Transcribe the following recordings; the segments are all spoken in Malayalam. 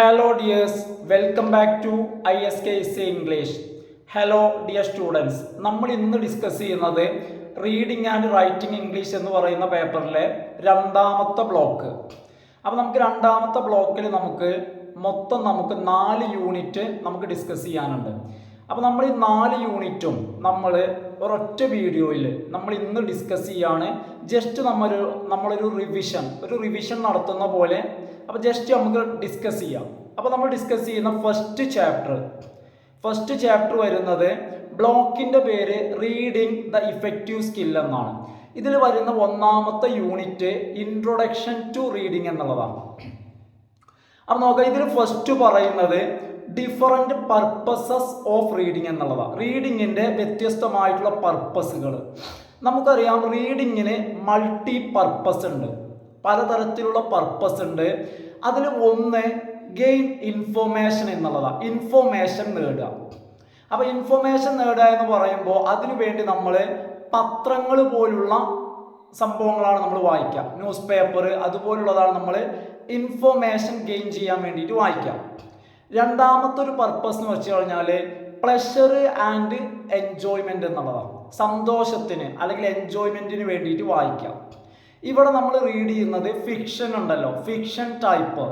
Hello dears, welcome back to ISKC English. Hello dear students. നമ്മൾ ഇന്ന് ഡിസ്കസ് ചെയ്യുന്നത് റീഡിംഗ് ആൻഡ് റൈറ്റിംഗ് ഇംഗ്ലീഷ് എന്ന് പറയുന്ന പേപ്പറിലെ രണ്ടാമത്തെ ബ്ലോക്ക്. അപ്പോൾ നമുക്ക് രണ്ടാമത്തെ ബ്ലോക്കിൽ നമുക്ക് 4 യൂണിറ്റ് നമുക്ക് ഡിസ്കസ് ചെയ്യാനുണ്ട്. അപ്പോൾ നമ്മൾ ഈ 4 യൂണിറ്റും നമ്മൾ ഒരൊറ്റ വീഡിയോയിൽ നമ്മൾ ഇന്ന് ഡിസ്കസ് ചെയ്യാണ്. ജസ്റ്റ് നമ്മളൊരു റിവിഷൻ നടത്തുന്ന പോലെ. അപ്പോൾ ജസ്റ്റ് നമുക്ക് ഡിസ്കസ് ചെയ്യാം. അപ്പോൾ നമ്മൾ ഡിസ്കസ് ചെയ്യുന്ന ഫസ്റ്റ് ചാപ്റ്റർ വരുന്നത് ബ്ലോക്കിൻ്റെ പേര് റീഡിംഗ് ദ ഇഫക്റ്റീവ് സ്കിൽ എന്നാണ്. ഇതിൽ വരുന്ന ഒന്നാമത്തെ യൂണിറ്റ് ഇൻട്രൊഡക്ഷൻ ടു റീഡിംഗ് എന്നുള്ളതാണ്. അപ്പോൾ നോക്കാം, ഇതിൽ ഫസ്റ്റ് പറയുന്നത് ഡിഫറൻറ്റ് പർപ്പസസ് ഓഫ് റീഡിംഗ് എന്നുള്ളതാണ്. റീഡിങ്ങിൻ്റെ വ്യത്യസ്തമായിട്ടുള്ള പർപ്പസുകൾ. നമുക്കറിയാം റീഡിങ്ങിന് മൾട്ടി പർപ്പസ് ഉണ്ട്, പലതരത്തിലുള്ള പർപ്പസ് ഉണ്ട്. അതിൽ ഒന്ന് ഗെയിൻ ഇൻഫോർമേഷൻ എന്നുള്ളതാണ്, ഇൻഫോർമേഷൻ നേടുക. അപ്പോൾ ഇൻഫോർമേഷൻ നേടുക എന്ന് പറയുമ്പോൾ അതിനു വേണ്ടി നമ്മൾ പത്രങ്ങൾ പോലുള്ള സംഭവങ്ങളാണ് നമ്മൾ വായിക്കുക, ന്യൂസ് പേപ്പർ അതുപോലുള്ളതാണ് നമ്മൾ ഇൻഫോർമേഷൻ ഗെയിൻ ചെയ്യാൻ വേണ്ടിയിട്ട് വായിക്കുക. രണ്ടാമത്തെ ഒരു പർപ്പസ് എന്ന് വെച്ച് കഴിഞ്ഞാൽ പ്ലഷർ ആൻഡ് എൻജോയ്മെൻറ്റ് എന്നുള്ളതാണ്, സന്തോഷത്തിന് അല്ലെങ്കിൽ എൻജോയ്മെൻറ്റിന് വേണ്ടിയിട്ട് വായിക്കാം. ഇവിടെ നമ്മൾ റീഡ് ചെയ്യുന്നത് ഫിക്ഷൻ ഉണ്ടല്ലോ, ഫിക്ഷൻ ടൈപ്പ്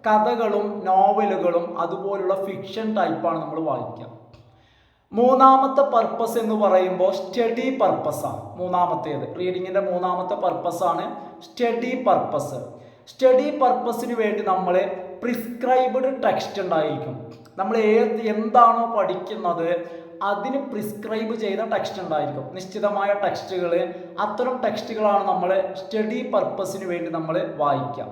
കഥകളും നോവലുകളും അതുപോലുള്ള ഫിക്ഷൻ ടൈപ്പാണ് നമ്മൾ വായിക്കുക. മൂന്നാമത്തെ പർപ്പസ് എന്ന് പറയുമ്പോൾ സ്റ്റഡി പർപ്പസാണ്. റീഡിങ്ങിൻ്റെ മൂന്നാമത്തെ പർപ്പസാണ് സ്റ്റഡി പർപ്പസ്. സ്റ്റഡി പർപ്പസിന് വേണ്ടി നമ്മൾ പ്രിസ്ക്രൈബ്ഡ് ടെക്സ്റ്റ് ഉണ്ടായിരിക്കും. നമ്മൾ എന്താണോ പഠിക്കുന്നത് അതിന് പ്രിസ്ക്രൈബ് ചെയ്ത ടെക്സ്റ്റ് ഉണ്ടായിരിക്കും, നിശ്ചിതമായ ടെക്സ്റ്റുകൾ. അത്തരം ടെക്സ്റ്റുകളാണ് നമ്മൾ സ്റ്റഡി പർപ്പസിന് വേണ്ടി നമ്മൾ വായിക്കുക.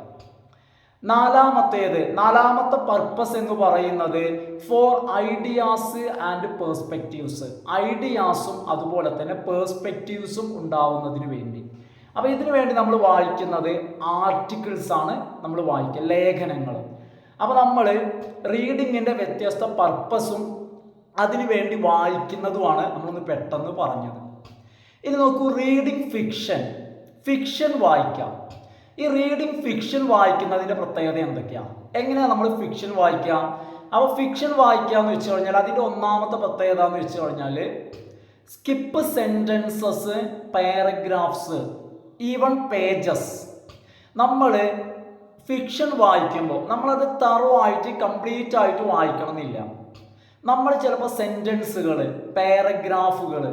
നാലാമത്തെ പർപ്പസ് എന്ന് പറയുന്നത് ഫോർ ഐഡിയാസ് ആൻഡ് പേഴ്സ്പെക്റ്റീവ്സ്. ഐഡിയാസും അതുപോലെ തന്നെ പേഴ്സ്പെക്റ്റീവ്സും ഉണ്ടാവുന്നതിന് വേണ്ടി. അപ്പോൾ ഇതിനു വേണ്ടി നമ്മൾ വായിക്കുന്നത് ആർട്ടിക്കിൾസ് ആണ് നമ്മൾ വായിക്കുക, ലേഖനങ്ങൾ. അപ്പോൾ നമ്മൾ റീഡിങ്ങിൻ്റെ വ്യത്യസ്ത പർപ്പസും അതിനു വേണ്ടി വായിക്കുന്നതുമാണ് നമ്മളൊന്ന് പെട്ടെന്ന് പറഞ്ഞത്. ഇനി നോക്കൂ, റീഡിങ് ഫിക്ഷൻ വായിക്കാം. ഈ റീഡിങ് ഫിക്ഷൻ വായിക്കുന്നതിൻ്റെ പ്രത്യേകത എന്തൊക്കെയാണ്, എങ്ങനെയാണ് നമ്മൾ ഫിക്ഷൻ വായിക്കുക? അപ്പോൾ ഫിക്ഷൻ വായിക്കുക എന്ന് വെച്ച് കഴിഞ്ഞാൽ അതിൻ്റെ ഒന്നാമത്തെ പ്രത്യേകത എന്ന് വെച്ച് കഴിഞ്ഞാൽ skip sentences, paragraphs, even pages. നമ്മൾ ഫിക്ഷൻ വായിക്കുമ്പോൾ നമ്മളത് തറവായിട്ട് കംപ്ലീറ്റ് ആയിട്ട് വായിക്കണമെന്നില്ല. നമ്മൾ ചിലപ്പോൾ സെൻറ്റൻസുകൾ, പാരഗ്രാഫുകൾ,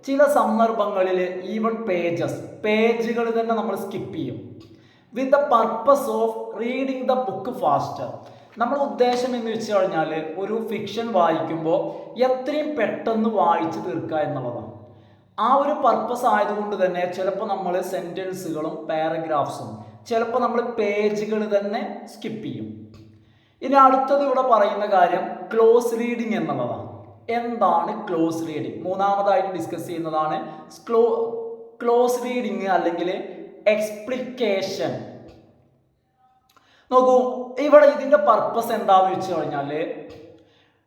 ചില സന്ദർഭങ്ങളിൽ ഈവൻ പേജുകൾ തന്നെ നമ്മൾ സ്കിപ്പ് ചെയ്യും. With the purpose of reading the book faster. നമ്മുടെ ഉദ്ദേശം എന്ന് വെച്ച് കഴിഞ്ഞാൽ ഒരു ഫിക്ഷൻ വായിക്കുമ്പോൾ എത്രയും പെട്ടെന്ന് വായിച്ച് തീർക്കുക എന്നുള്ളതാണ്. ആ ഒരു പർപ്പസ് ആയതുകൊണ്ട് തന്നെ ചിലപ്പോൾ നമ്മൾ സെൻറ്റൻസുകളും പാരഗ്രാഫ്സും, ചിലപ്പോൾ നമ്മൾ പേജുകൾ തന്നെ സ്കിപ്പ് ചെയ്യും. ഇനി അടുത്തത് ഇവിടെ പറയുന്ന കാര്യം ക്ലോസ് റീഡിങ് എന്നുള്ളതാണ്. എന്താണ് ക്ലോസ് റീഡിങ്? മൂന്നാമതായിട്ട് ഡിസ്കസ് ചെയ്യുന്നതാണ് ക്ലോസ് റീഡിങ് അല്ലെങ്കിൽ എക്സ്പ്ലിക്കേഷൻ. നോക്കൂ, ഇവിടെ ഇതിൻ്റെ പർപ്പസ് എന്താണെന്ന് വെച്ച് കഴിഞ്ഞാൽ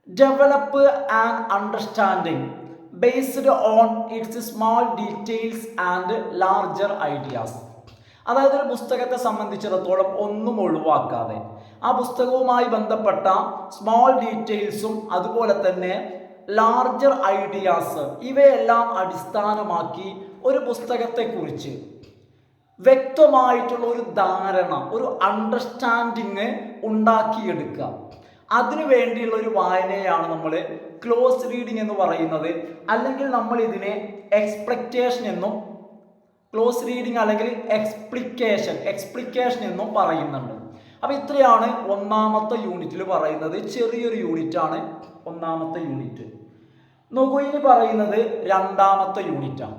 develop an understanding based on its small details and larger ideas. അതായത് ഒരു പുസ്തകത്തെ സംബന്ധിച്ചിടത്തോളം ഒന്നും ഒഴിവാക്കാതെ ആ പുസ്തകവുമായി ബന്ധപ്പെട്ട സ്മോൾ ഡീറ്റെയിൽസും അതുപോലെ തന്നെ ലാർജർ ഐഡിയാസ് ഇവയെല്ലാം അടിസ്ഥാനമാക്കി ഒരു പുസ്തകത്തെക്കുറിച്ച് വ്യക്തമായിട്ടുള്ള ഒരു ധാരണ, ഒരു അണ്ടർസ്റ്റാൻഡിങ് ഉണ്ടാക്കിയെടുക്കുക. അതിനു വേണ്ടിയുള്ള ഒരു വായനയാണ് നമ്മൾ ക്ലോസ് റീഡിംഗ് എന്ന് പറയുന്നത്. അല്ലെങ്കിൽ നമ്മൾ ഇതിനെ എക്സ്പ്ലക്റ്റേഷൻ എന്നും, ക്ലോസ് റീഡിംഗ് അല്ലെങ്കിൽ എക്സ്പ്ലിക്കേഷൻ എന്നും പറയുന്നുണ്ട്. അപ്പോൾ ഇത്രയാണ് ഒന്നാമത്തെ യൂണിറ്റിൽ പറയുന്നത്. ചെറിയൊരു യൂണിറ്റാണ് ഒന്നാമത്തെ യൂണിറ്റ്. നോക്കൂ, ഇനി പറയുന്നത് രണ്ടാമത്തെ യൂണിറ്റാണ്.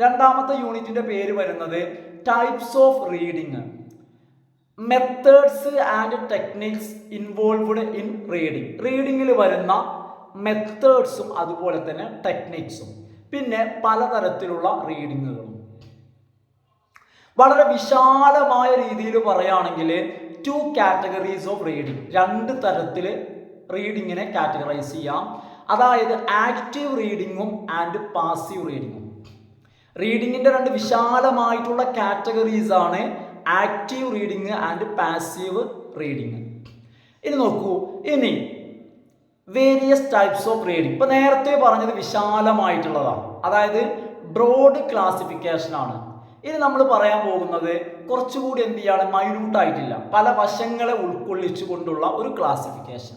രണ്ടാമത്തെ യൂണിറ്റിൻ്റെ പേര് വരുന്നത് types of reading, methods and techniques involved in reading. റീഡിങ്ങിൽ വരുന്ന മെത്തേഡ്സും അതുപോലെ തന്നെ ടെക്നിക്സും, പിന്നെ പലതരത്തിലുള്ള റീഡിങ്ങുകളും. വളരെ വിശാലമായ രീതിയിൽ പറയുകയാണെങ്കിൽ 2 കാറ്റഗറീസ് ഓഫ് റീഡിങ്, 2 തരത്തിൽ റീഡിങ്ങിനെ കാറ്റഗറൈസ് ചെയ്യാം. അതായത് ആക്റ്റീവ് റീഡിങ്ങും ആൻഡ് പാസീവ് റീഡിങ്ങും. റീഡിങ്ങിൻ്റെ 2 വിശാലമായിട്ടുള്ള കാറ്റഗറീസ് ആണ് active reading and passive reading. ഇനി നോക്കൂ, ഇനി വേരിയസ് ടൈപ്സ് ഓഫ് റീഡിങ്. ഇപ്പൊ നേരത്തെ പറഞ്ഞത് വിശാലമായിട്ടുള്ളതാണ്, അതായത് ബ്രോഡ് ക്ലാസിഫിക്കേഷൻ ആണ്. ഇനി നമ്മൾ പറയാൻ പോകുന്നത് കുറച്ചുകൂടി എന്ത് ചെയ്യാണ്, മൈന്യൂട്ട് ആയിട്ടില്ല, പല വശങ്ങളെ ഉൾക്കൊള്ളിച്ചുകൊണ്ടുള്ള ഒരു ക്ലാസിഫിക്കേഷൻ.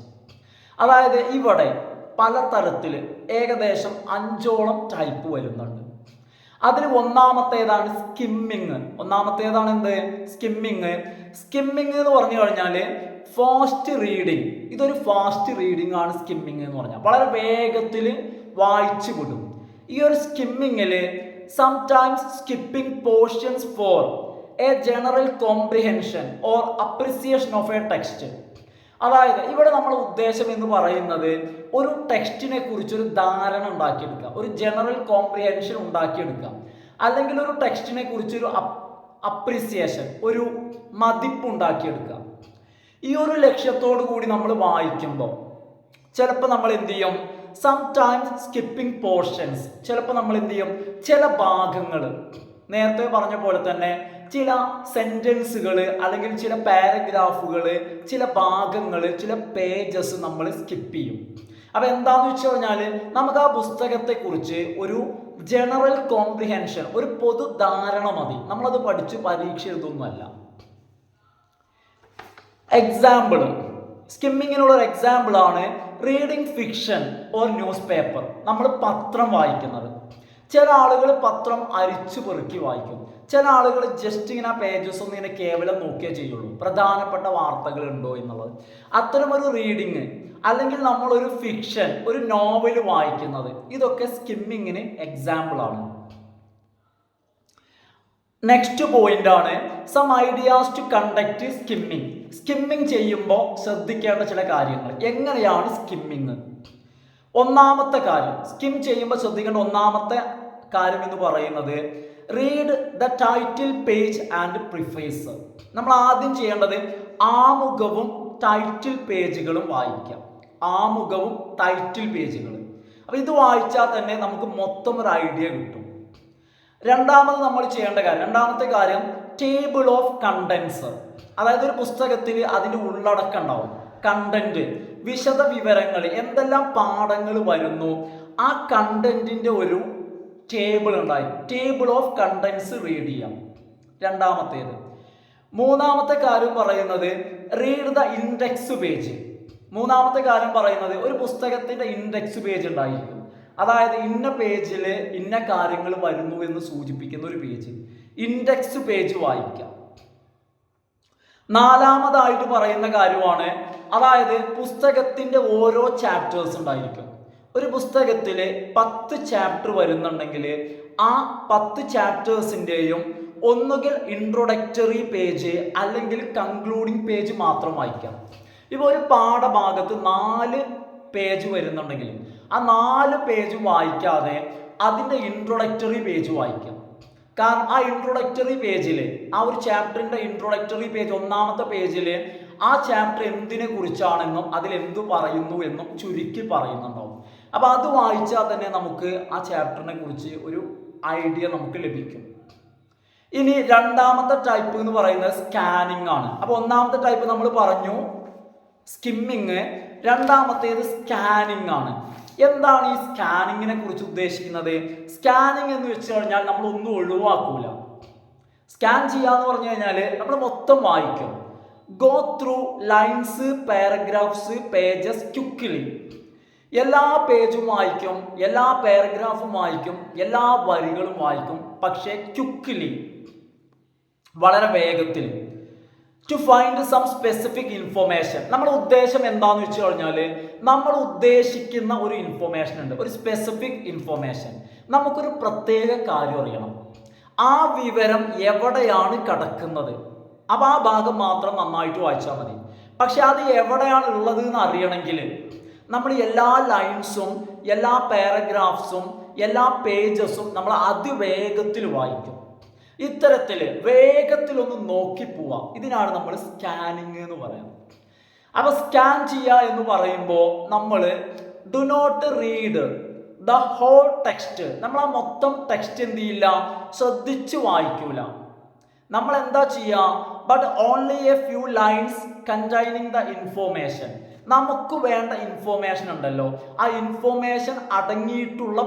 അതായത് ഇവിടെ പലതരത്തിൽ ഏകദേശം 5ഓളം ടൈപ്പ് വരുന്നുണ്ട്. അതിൽ ഒന്നാമത്തേതാണ് സ്കിമ്മിങ്. ഒന്നാമത്തേതാണ് എന്ത്, സ്കിമ്മിങ്. സ്കിമ്മിങ് എന്ന് പറഞ്ഞു കഴിഞ്ഞാൽ ഫാസ്റ്റ് റീഡിങ്. ഇതൊരു ഫാസ്റ്റ് റീഡിംഗ് ആണ് സ്കിമ്മിങ് എന്ന് പറഞ്ഞാൽ, വളരെ വേഗത്തിൽ വായിച്ചു വിടും. ഈ ഒരു സ്കിമ്മിങ്ങിൽ sometimes skipping portions for a general comprehension or appreciation of a text. അതായത് ഇവിടെ നമ്മൾ ഉദ്ദേശം എന്ന് പറയുന്നത് ഒരു ടെക്സ്റ്റിനെ കുറിച്ചൊരു ധാരണ ഉണ്ടാക്കിയെടുക്കുക, ഒരു ജനറൽ കോംപ്രിഹെൻഷൻ ഉണ്ടാക്കിയെടുക്കുക, അല്ലെങ്കിൽ ഒരു ടെക്സ്റ്റിനെ കുറിച്ചൊരു അപ്രിസിയേഷൻ, ഒരു മതിപ്പ് ഉണ്ടാക്കിയെടുക്കുക. ഈ ഒരു ലക്ഷ്യത്തോടു കൂടി നമ്മൾ വായിക്കുമ്പോൾ ചിലപ്പോൾ നമ്മൾ എന്ത് ചെയ്യും, സംടൈംസ് സ്കിപ്പിംഗ് പോർഷൻസ്, ചിലപ്പോൾ നമ്മൾ എന്ത് ചെയ്യും, ചില ഭാഗങ്ങൾ നേരത്തെ പറഞ്ഞ പോലെ തന്നെ ചില സെന്റൻസുകൾ അല്ലെങ്കിൽ ചില പാരഗ്രാഫുകൾ, ചില ഭാഗങ്ങൾ, ചില പേജസ് നമ്മൾ സ്കിപ്പ് ചെയ്യും. അപ്പോൾ എന്താണെന്ന് വെച്ച് കഴിഞ്ഞാൽ നമുക്ക് ആ പുസ്തകത്തെക്കുറിച്ച് ഒരു ജനറൽ കോംപ്രിഹെൻഷൻ, ഒരു പൊതുധാരണ മതി, നമ്മളത് പഠിച്ച് പരീക്ഷ എഴുതൊന്നുമല്ല. എക്സാമ്പിൾ, സ്കിമ്മിങ്ങിനുള്ള ഒരു എക്സാമ്പിൾ ആണ് reading fiction or news paper. നമ്മൾ പത്രം വായിക്കുന്നത്, ചില ആളുകൾ പത്രം അരിച്ചു പെറുക്കി വായിക്കും, ചില ആളുകൾ ജസ്റ്റ് ഇങ്ങനെ പേജസ് ഒന്നും ഇങ്ങനെ കേവലം നോക്കിയേ ചെയ്യുള്ളൂ, പ്രധാനപ്പെട്ട വാർത്തകൾ ഉണ്ടോ എന്നുള്ളത്. അത്തരമൊരു റീഡിങ്, അല്ലെങ്കിൽ നമ്മളൊരു ഫിക്ഷൻ, ഒരു നോവൽ വായിക്കുന്നത്, ഇതൊക്കെ സ്കിമ്മിങ്ങിന് എക്സാമ്പിൾ ആണ്. നെക്സ്റ്റ് പോയിന്റ് ആണ് some ideas to conduct skimming. Skimming ചെയ്യുമ്പോൾ ശ്രദ്ധിക്കേണ്ട ചില കാര്യങ്ങൾ. എങ്ങനെയാണ് സ്കിമ്മിങ്? ഒന്നാമത്തെ കാര്യം, സ്കിം ചെയ്യുമ്പോൾ ശ്രദ്ധിക്കേണ്ട ഒന്നാമത്തെ കാര്യം എന്ന് പറയുന്നത് read the title page and preface. നമ്മൾ ആദ്യം ചെയ്യേണ്ടത് ആമുഖവും ടൈറ്റിൽ പേജുകളും വായിക്കാം. ആമുഖവും ടൈറ്റിൽ പേജുകളും. അപ്പോൾ ഇത് വായിച്ചാൽ തന്നെ നമുക്ക് മൊത്തം ഒരു ഐഡിയ കിട്ടും. രണ്ടാമത് നമ്മൾ ചെയ്യേണ്ട കാര്യം, രണ്ടാമത്തെ കാര്യം ടേബിൾ ഓഫ് കണ്ടൻസ്. അതായത് ഒരു പുസ്തകത്തിൽ അതിൻ്റെ ഉള്ളടക്കം ഉണ്ടാവും, കണ്ടന്റ്, വിശദ വിവരങ്ങൾ, എന്തെല്ലാം പാഠങ്ങൾ വരുന്നു, ആ കണ്ടന്റിന്റെ ഒരു ടേബിൾ ഉണ്ടായി, ടേബിൾ ഓഫ് കണ്ടൻസ് റീഡ് ചെയ്യാം. രണ്ടാമത്തേത്. മൂന്നാമത്തെ കാര്യം പറയുന്നത് റീഡ് ദ ഇൻഡെക്സ് പേജ്. മൂന്നാമത്തെ കാര്യം പറയുന്നത് ഒരു പുസ്തകത്തിന്റെ ഇൻഡെക്സ് പേജ് ഉണ്ടായിരിക്കും, അതായത് ഇന്ന പേജിൽ ഇന്ന കാര്യങ്ങൾ വരുന്നു എന്ന് സൂചിപ്പിക്കുന്ന ഒരു പേജ്, ഇൻഡെക്സ് പേജ് വായിക്കാം. നാലാമതായിട്ട് പറയുന്ന കാര്യമാണ്, അതായത് പുസ്തകത്തിന്റെ ഓരോ ചാപ്റ്റേഴ്സ് ഉണ്ടായിരിക്കും. ഒരു പുസ്തകത്തിൽ 10 ചാപ്റ്റർ വരുന്നുണ്ടെങ്കിൽ ആ 10 ചാപ്റ്റേഴ്സിൻ്റെയും ഒന്നുകിൽ ഇൻട്രൊഡക്ടറി പേജ് അല്ലെങ്കിൽ കൺക്ലൂഡിങ് പേജ് മാത്രം വായിക്കാം. ഇപ്പോൾ ഒരു പാഠഭാഗത്ത് 4 പേജ് വരുന്നുണ്ടെങ്കിൽ ആ 4 പേജ് വായിക്കാതെ അതിൻ്റെ ഇൻട്രൊഡക്ടറി പേജ് വായിക്കാം. കാരണം ആ ഇൻട്രൊഡക്ടറി പേജിൽ, ആ ഒരു ചാപ്റ്ററിൻ്റെ ഇൻട്രൊഡക്ടറി പേജ്, ഒന്നാമത്തെ പേജിൽ ആ ചാപ്റ്റർ എന്തിനെ കുറിച്ചാണെന്നും അതിലെന്തു പറയുന്നു എന്നും ചുരുക്കി പറയുന്നുണ്ടാവും. അപ്പോൾ അത് വായിച്ചാൽ തന്നെ നമുക്ക് ആ ചാപ്റ്ററിനെ കുറിച്ച് ഒരു ഐഡിയ നമുക്ക് ലഭിക്കും. ഇനി രണ്ടാമത്തെ ടൈപ്പ് എന്ന് പറയുന്നത് സ്കാനിങ് ആണ്. അപ്പോൾ ഒന്നാമത്തെ ടൈപ്പ് നമ്മൾ പറഞ്ഞു സ്കിമ്മിങ്, രണ്ടാമത്തേത് സ്കാനിങ് ആണ്. എന്താണ് ഈ സ്കാനിങ്ങിനെ കുറിച്ച് ഉദ്ദേശിക്കുന്നത്? സ്കാനിങ് എന്ന് വെച്ച് കഴിഞ്ഞാൽ നമ്മൾ ഒന്നും ഒഴിവാക്കൂല. സ്കാൻ ചെയ്യാന്ന് പറഞ്ഞു കഴിഞ്ഞാൽ നമ്മൾ മൊത്തം വായിക്കും. Go through lines, paragraphs, pages quickly. എല്ലാ പേജും വായിക്കും, എല്ലാ പാരഗ്രാഫും വായിക്കും, എല്ലാ വരികളും വായിക്കും, പക്ഷേ ക്വിക്ക്ലി, വളരെ വേഗത്തിൽ. To find some specific information. നമ്മുടെ ഉദ്ദേശം എന്താണെന്ന് വെച്ച് കഴിഞ്ഞാൽ നമ്മൾ ഉദ്ദേശിക്കുന്ന ഒരു ഇൻഫർമേഷൻ ഉണ്ട്, ഒരു സ്പെസിഫിക് ഇൻഫർമേഷൻ. നമുക്കൊരു പ്രത്യേക കാര്യം അറിയണം, ആ വിവരം എവിടെയാണ് കിടക്കുന്നത്. അപ്പോൾ ആ ഭാഗം മാത്രം നന്നായിട്ട് വായിച്ചാൽ മതി. പക്ഷെ അത് എവിടെയാണ് ഉള്ളത് എന്ന് അറിയണമെങ്കിൽ നമ്മൾ എല്ലാ ലൈൻസും, എല്ലാ പാരഗ്രാഫ്സും, എല്ലാ പേജസും നമ്മൾ അതിവേഗത്തിൽ വായിക്കും. ഇത്തരത്തിൽ വേഗത്തിലൊന്ന് നോക്കി പോവാം. ഇതിനാണ് നമ്മൾ സ്കാനിങ് എന്ന് പറയുന്നത്. അപ്പോൾ സ്കാൻ ചെയ്യുക എന്ന് പറയുമ്പോൾ നമ്മൾ do not read the whole text. നമ്മൾ ആ മൊത്തം ടെക്സ്റ്റ് എന്ത് ചെയ്യില്ല, ശ്രദ്ധിച്ച് വായിക്കൂല. നമ്മൾ എന്താ ചെയ്യുക, but only A few lines containing the information. നമുക്ക് വേണ്ട ഇൻഫോർമേഷൻ ഉണ്ടല്ലോ, ആ ഇൻഫോർമേഷൻ അടങ്ങിയിട്ടുള്ള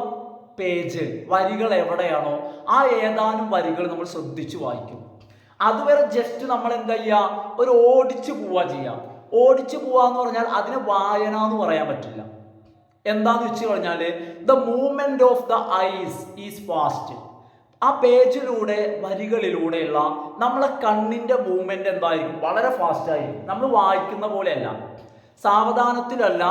പേജ് വരികൾ എവിടെയാണോ ആ ഏതാനും വരികൾ നമ്മൾ ശ്രദ്ധിച്ചു വായിക്കും. അതുവരെ ജസ്റ്റ് നമ്മൾ എന്താ ചെയ്യുക, ഒരു ഓടിച്ചു പോവുക ചെയ്യുക. ഓടിച്ചു പോവാന്ന് പറഞ്ഞാൽ അതിന് വായന എന്ന് പറയാൻ പറ്റില്ല. എന്താന്ന് വെച്ച് കഴിഞ്ഞാൽ the movement of the eyes is fast. ആ പേജിലൂടെ വരികളിലൂടെയുള്ള നമ്മളെ കണ്ണിന്റെ മൂവ്മെന്റ് എന്തായിരിക്കും, വളരെ ഫാസ്റ്റ് ആയിരിക്കും. നമ്മൾ വായിക്കുന്ന പോലെയല്ല, സാവധാനത്തിലല്ല,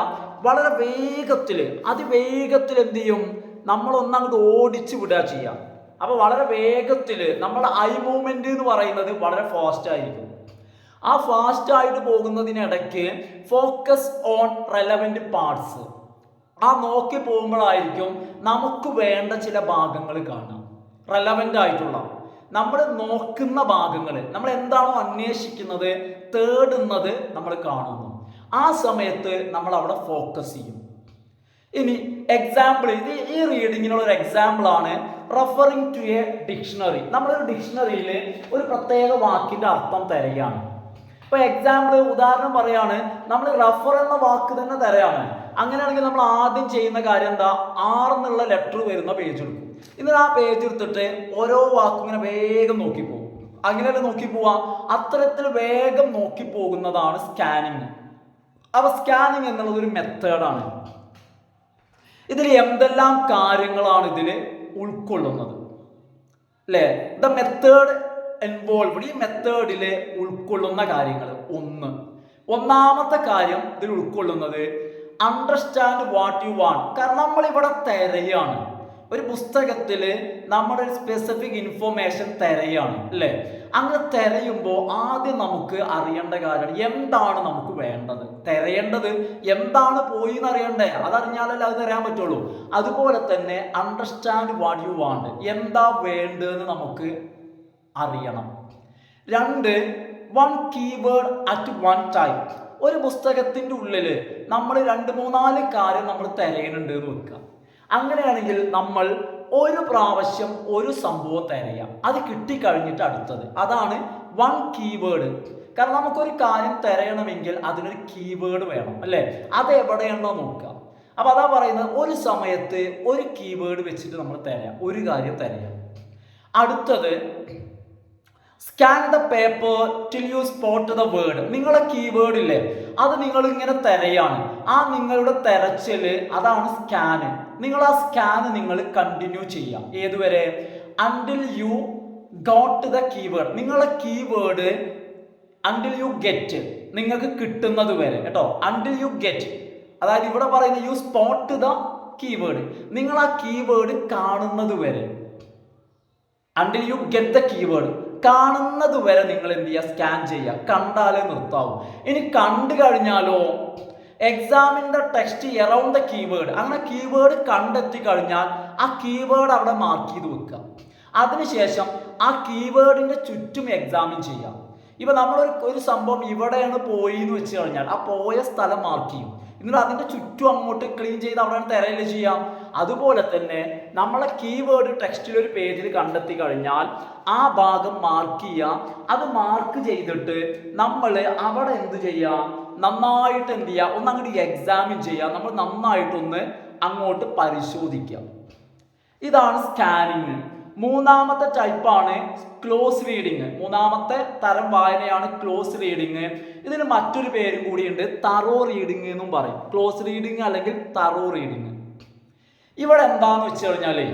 വളരെ വേഗത്തിൽ, അതിവേഗത്തിൽ എന്ത് ചെയ്യും, നമ്മളൊന്നങ്ങോട്ട് ഓടിച്ചു വിടുക ചെയ്യാം. അപ്പോൾ വളരെ വേഗത്തിൽ നമ്മുടെ ഐ മൂവ്മെന്റ് എന്ന് പറയുന്നത് വളരെ ഫാസ്റ്റ് ആയിരിക്കും. ആ ഫാസ്റ്റ് ആയിട്ട് പോകുന്നതിനിടയ്ക്ക് ഫോക്കസ് ഓൺ റെലവൻറ്റ് പാർട്സ്. ആ നോക്കി പോകുമ്പോഴായിരിക്കും നമുക്ക് വേണ്ട ചില ഭാഗങ്ങൾ കാണാം. റെലവൻ്റ് ആയിട്ടുള്ള നമ്മൾ നോക്കുന്ന ഭാഗങ്ങൾ, നമ്മൾ എന്താണോ അന്വേഷിക്കുന്നത്, തേടുന്നത് നമ്മൾ കാണുന്നു. ആ സമയത്ത് നമ്മൾ അവിടെ ഫോക്കസ് ചെയ്യും. ഇനി എക്സാമ്പിൾ, ഈ റീഡിങ്ങിനുള്ള ഒരു എക്സാമ്പിൾ ആണ് റെഫറിങ് ടു എ ഡിക്ഷണറി. നമ്മളൊരു ഡിക്ഷണറിയിൽ ഒരു പ്രത്യേക വാക്കിന്റെ അർത്ഥം തിരയാണ്. ഇപ്പൊ എക്സാമ്പിൾ, ഉദാഹരണം പറയാണ്, നമ്മൾ റെഫർ എന്ന വാക്ക് തന്നെ തരയാണ്. അങ്ങനെയാണെങ്കിൽ നമ്മൾ ആദ്യം ചെയ്യുന്ന കാര്യം എന്താ, ആർ എന്നുള്ള ലെറ്റർ വരുന്ന പേജ് എടുക്കും. എന്നിട്ട് ആ പേജ് എടുത്തിട്ട് ഓരോ വാക്കും ഇങ്ങനെ വേഗം നോക്കി പോകും. അങ്ങനെയല്ല നോക്കി പോവാ, അത്തരത്തിൽ വേഗം നോക്കി പോകുന്നതാണ് സ്കാനിങ്. അപ്പൊ സ്കാനിങ് എന്നുള്ളത് ഒരു മെത്തേഡാണ്. ഇതിൽ എന്തെല്ലാം കാര്യങ്ങളാണ് ഇതിൽ ഉൾക്കൊള്ളുന്നത് അല്ലേ? The method involved. ഈ മെത്തേഡിൽ ഉൾക്കൊള്ളുന്ന കാര്യങ്ങൾ, ഒന്നാമത്തെ കാര്യം ഇതിൽ ഉൾക്കൊള്ളുന്നത് അണ്ടർസ്റ്റാൻഡ് വാട്ട് യു വാണ്ട്. കാരണം നമ്മളിവിടെ തിരയാണ്, ഒരു പുസ്തകത്തിൽ നമ്മുടെ ഒരു സ്പെസിഫിക് ഇൻഫോർമേഷൻ തിരയാണ് അല്ലേ? അങ്ങനെ തിരയുമ്പോൾ ആദ്യം നമുക്ക് അറിയേണ്ട കാര്യം എന്താണ് നമുക്ക് വേണ്ടത്. തിരയേണ്ടത് എന്താണ് പോയി എന്ന് അറിയണ്ടേ, അതറിഞ്ഞാലല്ലേ അത് തരാൻ പറ്റുള്ളൂ. അതുപോലെ തന്നെ അണ്ടർസ്റ്റാൻഡ് വാട്ട് യു വാണ്ട്, എന്താ വേണ്ടതെന്ന് നമുക്ക് അറിയണം. 2, one keyword at one time. ഒരു പുസ്തകത്തിൻ്റെ ഉള്ളിൽ നമ്മൾ 2-3-4 കാര്യം നമ്മൾ തിരയുന്നുണ്ട് എന്ന് വെക്കുക. അങ്ങനെയാണെങ്കിൽ നമ്മൾ ഒരു പ്രാവശ്യം ഒരു സംഭവം തിരയാം, അത് കിട്ടിക്കഴിഞ്ഞിട്ട് അടുത്തത്. അതാണ് വൺ കീവേഡ്. കാരണം നമുക്കൊരു കാര്യം തിരയണമെങ്കിൽ അതിനൊരു കീവേഡ് വേണം അല്ലേ? അത് എവിടെയാണോ നോക്കുക. അപ്പൊ അതാ പറയുന്നത്, ഒരു സമയത്ത് ഒരു കീവേഡ് വെച്ചിട്ട് നമ്മൾ തിരയാം, ഒരു കാര്യം തിരയാം. അടുത്തത് scan the paper till you spot the word. നിങ്ങളെ കീവേഡ് ഇല്ലേ, അത് നിങ്ങൾ ഇങ്ങനെ തിരയാണ്. ആ നിങ്ങളുടെ തെരച്ചില് അതാണ് സ്കാന്. നിങ്ങൾ ആ സ്കാന് നിങ്ങൾ കണ്ടിന്യൂ ചെയ്യാം. ഏതുവരെ? Until you got the keyword. നിങ്ങളെ കീവേഡ് അണ്ടിൽ യു ഗെറ്റ്, നിങ്ങൾക്ക് കിട്ടുന്നത് വരെ കേട്ടോ. അണ്ടിൽ യു ഗെറ്റ്, അതായത് ഇവിടെ പറയുന്നത് യു സ്പോട്ട് ദ കീവേഡ്, നിങ്ങൾ ആ കീവേഡ് കാണുന്നത് വരെ. Until you get the keyword, കാണുന്നത് വരെ നിങ്ങൾ എന്ത് ചെയ്യുക, സ്കാൻ ചെയ്യുക. കണ്ടാലേ നിർത്താവൂ. ഇനി കണ്ടു കഴിഞ്ഞാലോ, examine the text around the keyword. അങ്ങനെ കീവേഡ് കണ്ടെത്തി കഴിഞ്ഞാൽ ആ കീവേഡ് അവിടെ മാർക്ക് ചെയ്ത് വെക്കുക. അതിനുശേഷം ആ കീവേഡിന്റെ ചുറ്റും എക്സാമിൻ ചെയ്യാം. ഇപ്പൊ നമ്മളൊരു സംഭവം ഇവിടെയാണ് പോയി എന്ന് വെച്ച് കഴിഞ്ഞാൽ ആ പോയ സ്ഥലം മാർക്ക് ചെയ്യും. എന്നിട്ട് അതിന്റെ ചുറ്റും അങ്ങോട്ട് ക്ലീൻ ചെയ്ത് അവിടെ തിരയില് ചെയ്യാം. അതുപോലെ തന്നെ നമ്മളെ കീവേഡ് ടെക്സ്റ്റിൽ ഒരു പേജിൽ കണ്ടെത്തി കഴിഞ്ഞാൽ ആ ഭാഗം മാർക്ക് ചെയ്യുക. അത് മാർക്ക് ചെയ്തിട്ട് നമ്മൾ അവിടെ എന്ത് ചെയ്യുക, നന്നായിട്ട് എന്ത് ചെയ്യുക, ഒന്ന് അങ്ങോട്ട് എക്സാമിൻ ചെയ്യുക. നമ്മൾ നന്നായിട്ടൊന്ന് അങ്ങോട്ട് പരിശോധിക്കുക. ഇതാണ് സ്കാനിങ്. മൂന്നാമത്തെ ടൈപ്പാണ് ക്ലോസ് റീഡിങ്. മൂന്നാമത്തെ തരം വായനയാണ് ക്ലോസ് റീഡിങ്. ഇതിന് മറ്റൊരു പേരും കൂടിയുണ്ട്, തറോ റീഡിങ് എന്നും പറയും. ക്ലോസ് റീഡിങ് അല്ലെങ്കിൽ തറോ റീഡിങ്. ഇവിടെ എന്താന്ന് വെച്ച് കഴിഞ്ഞാല്,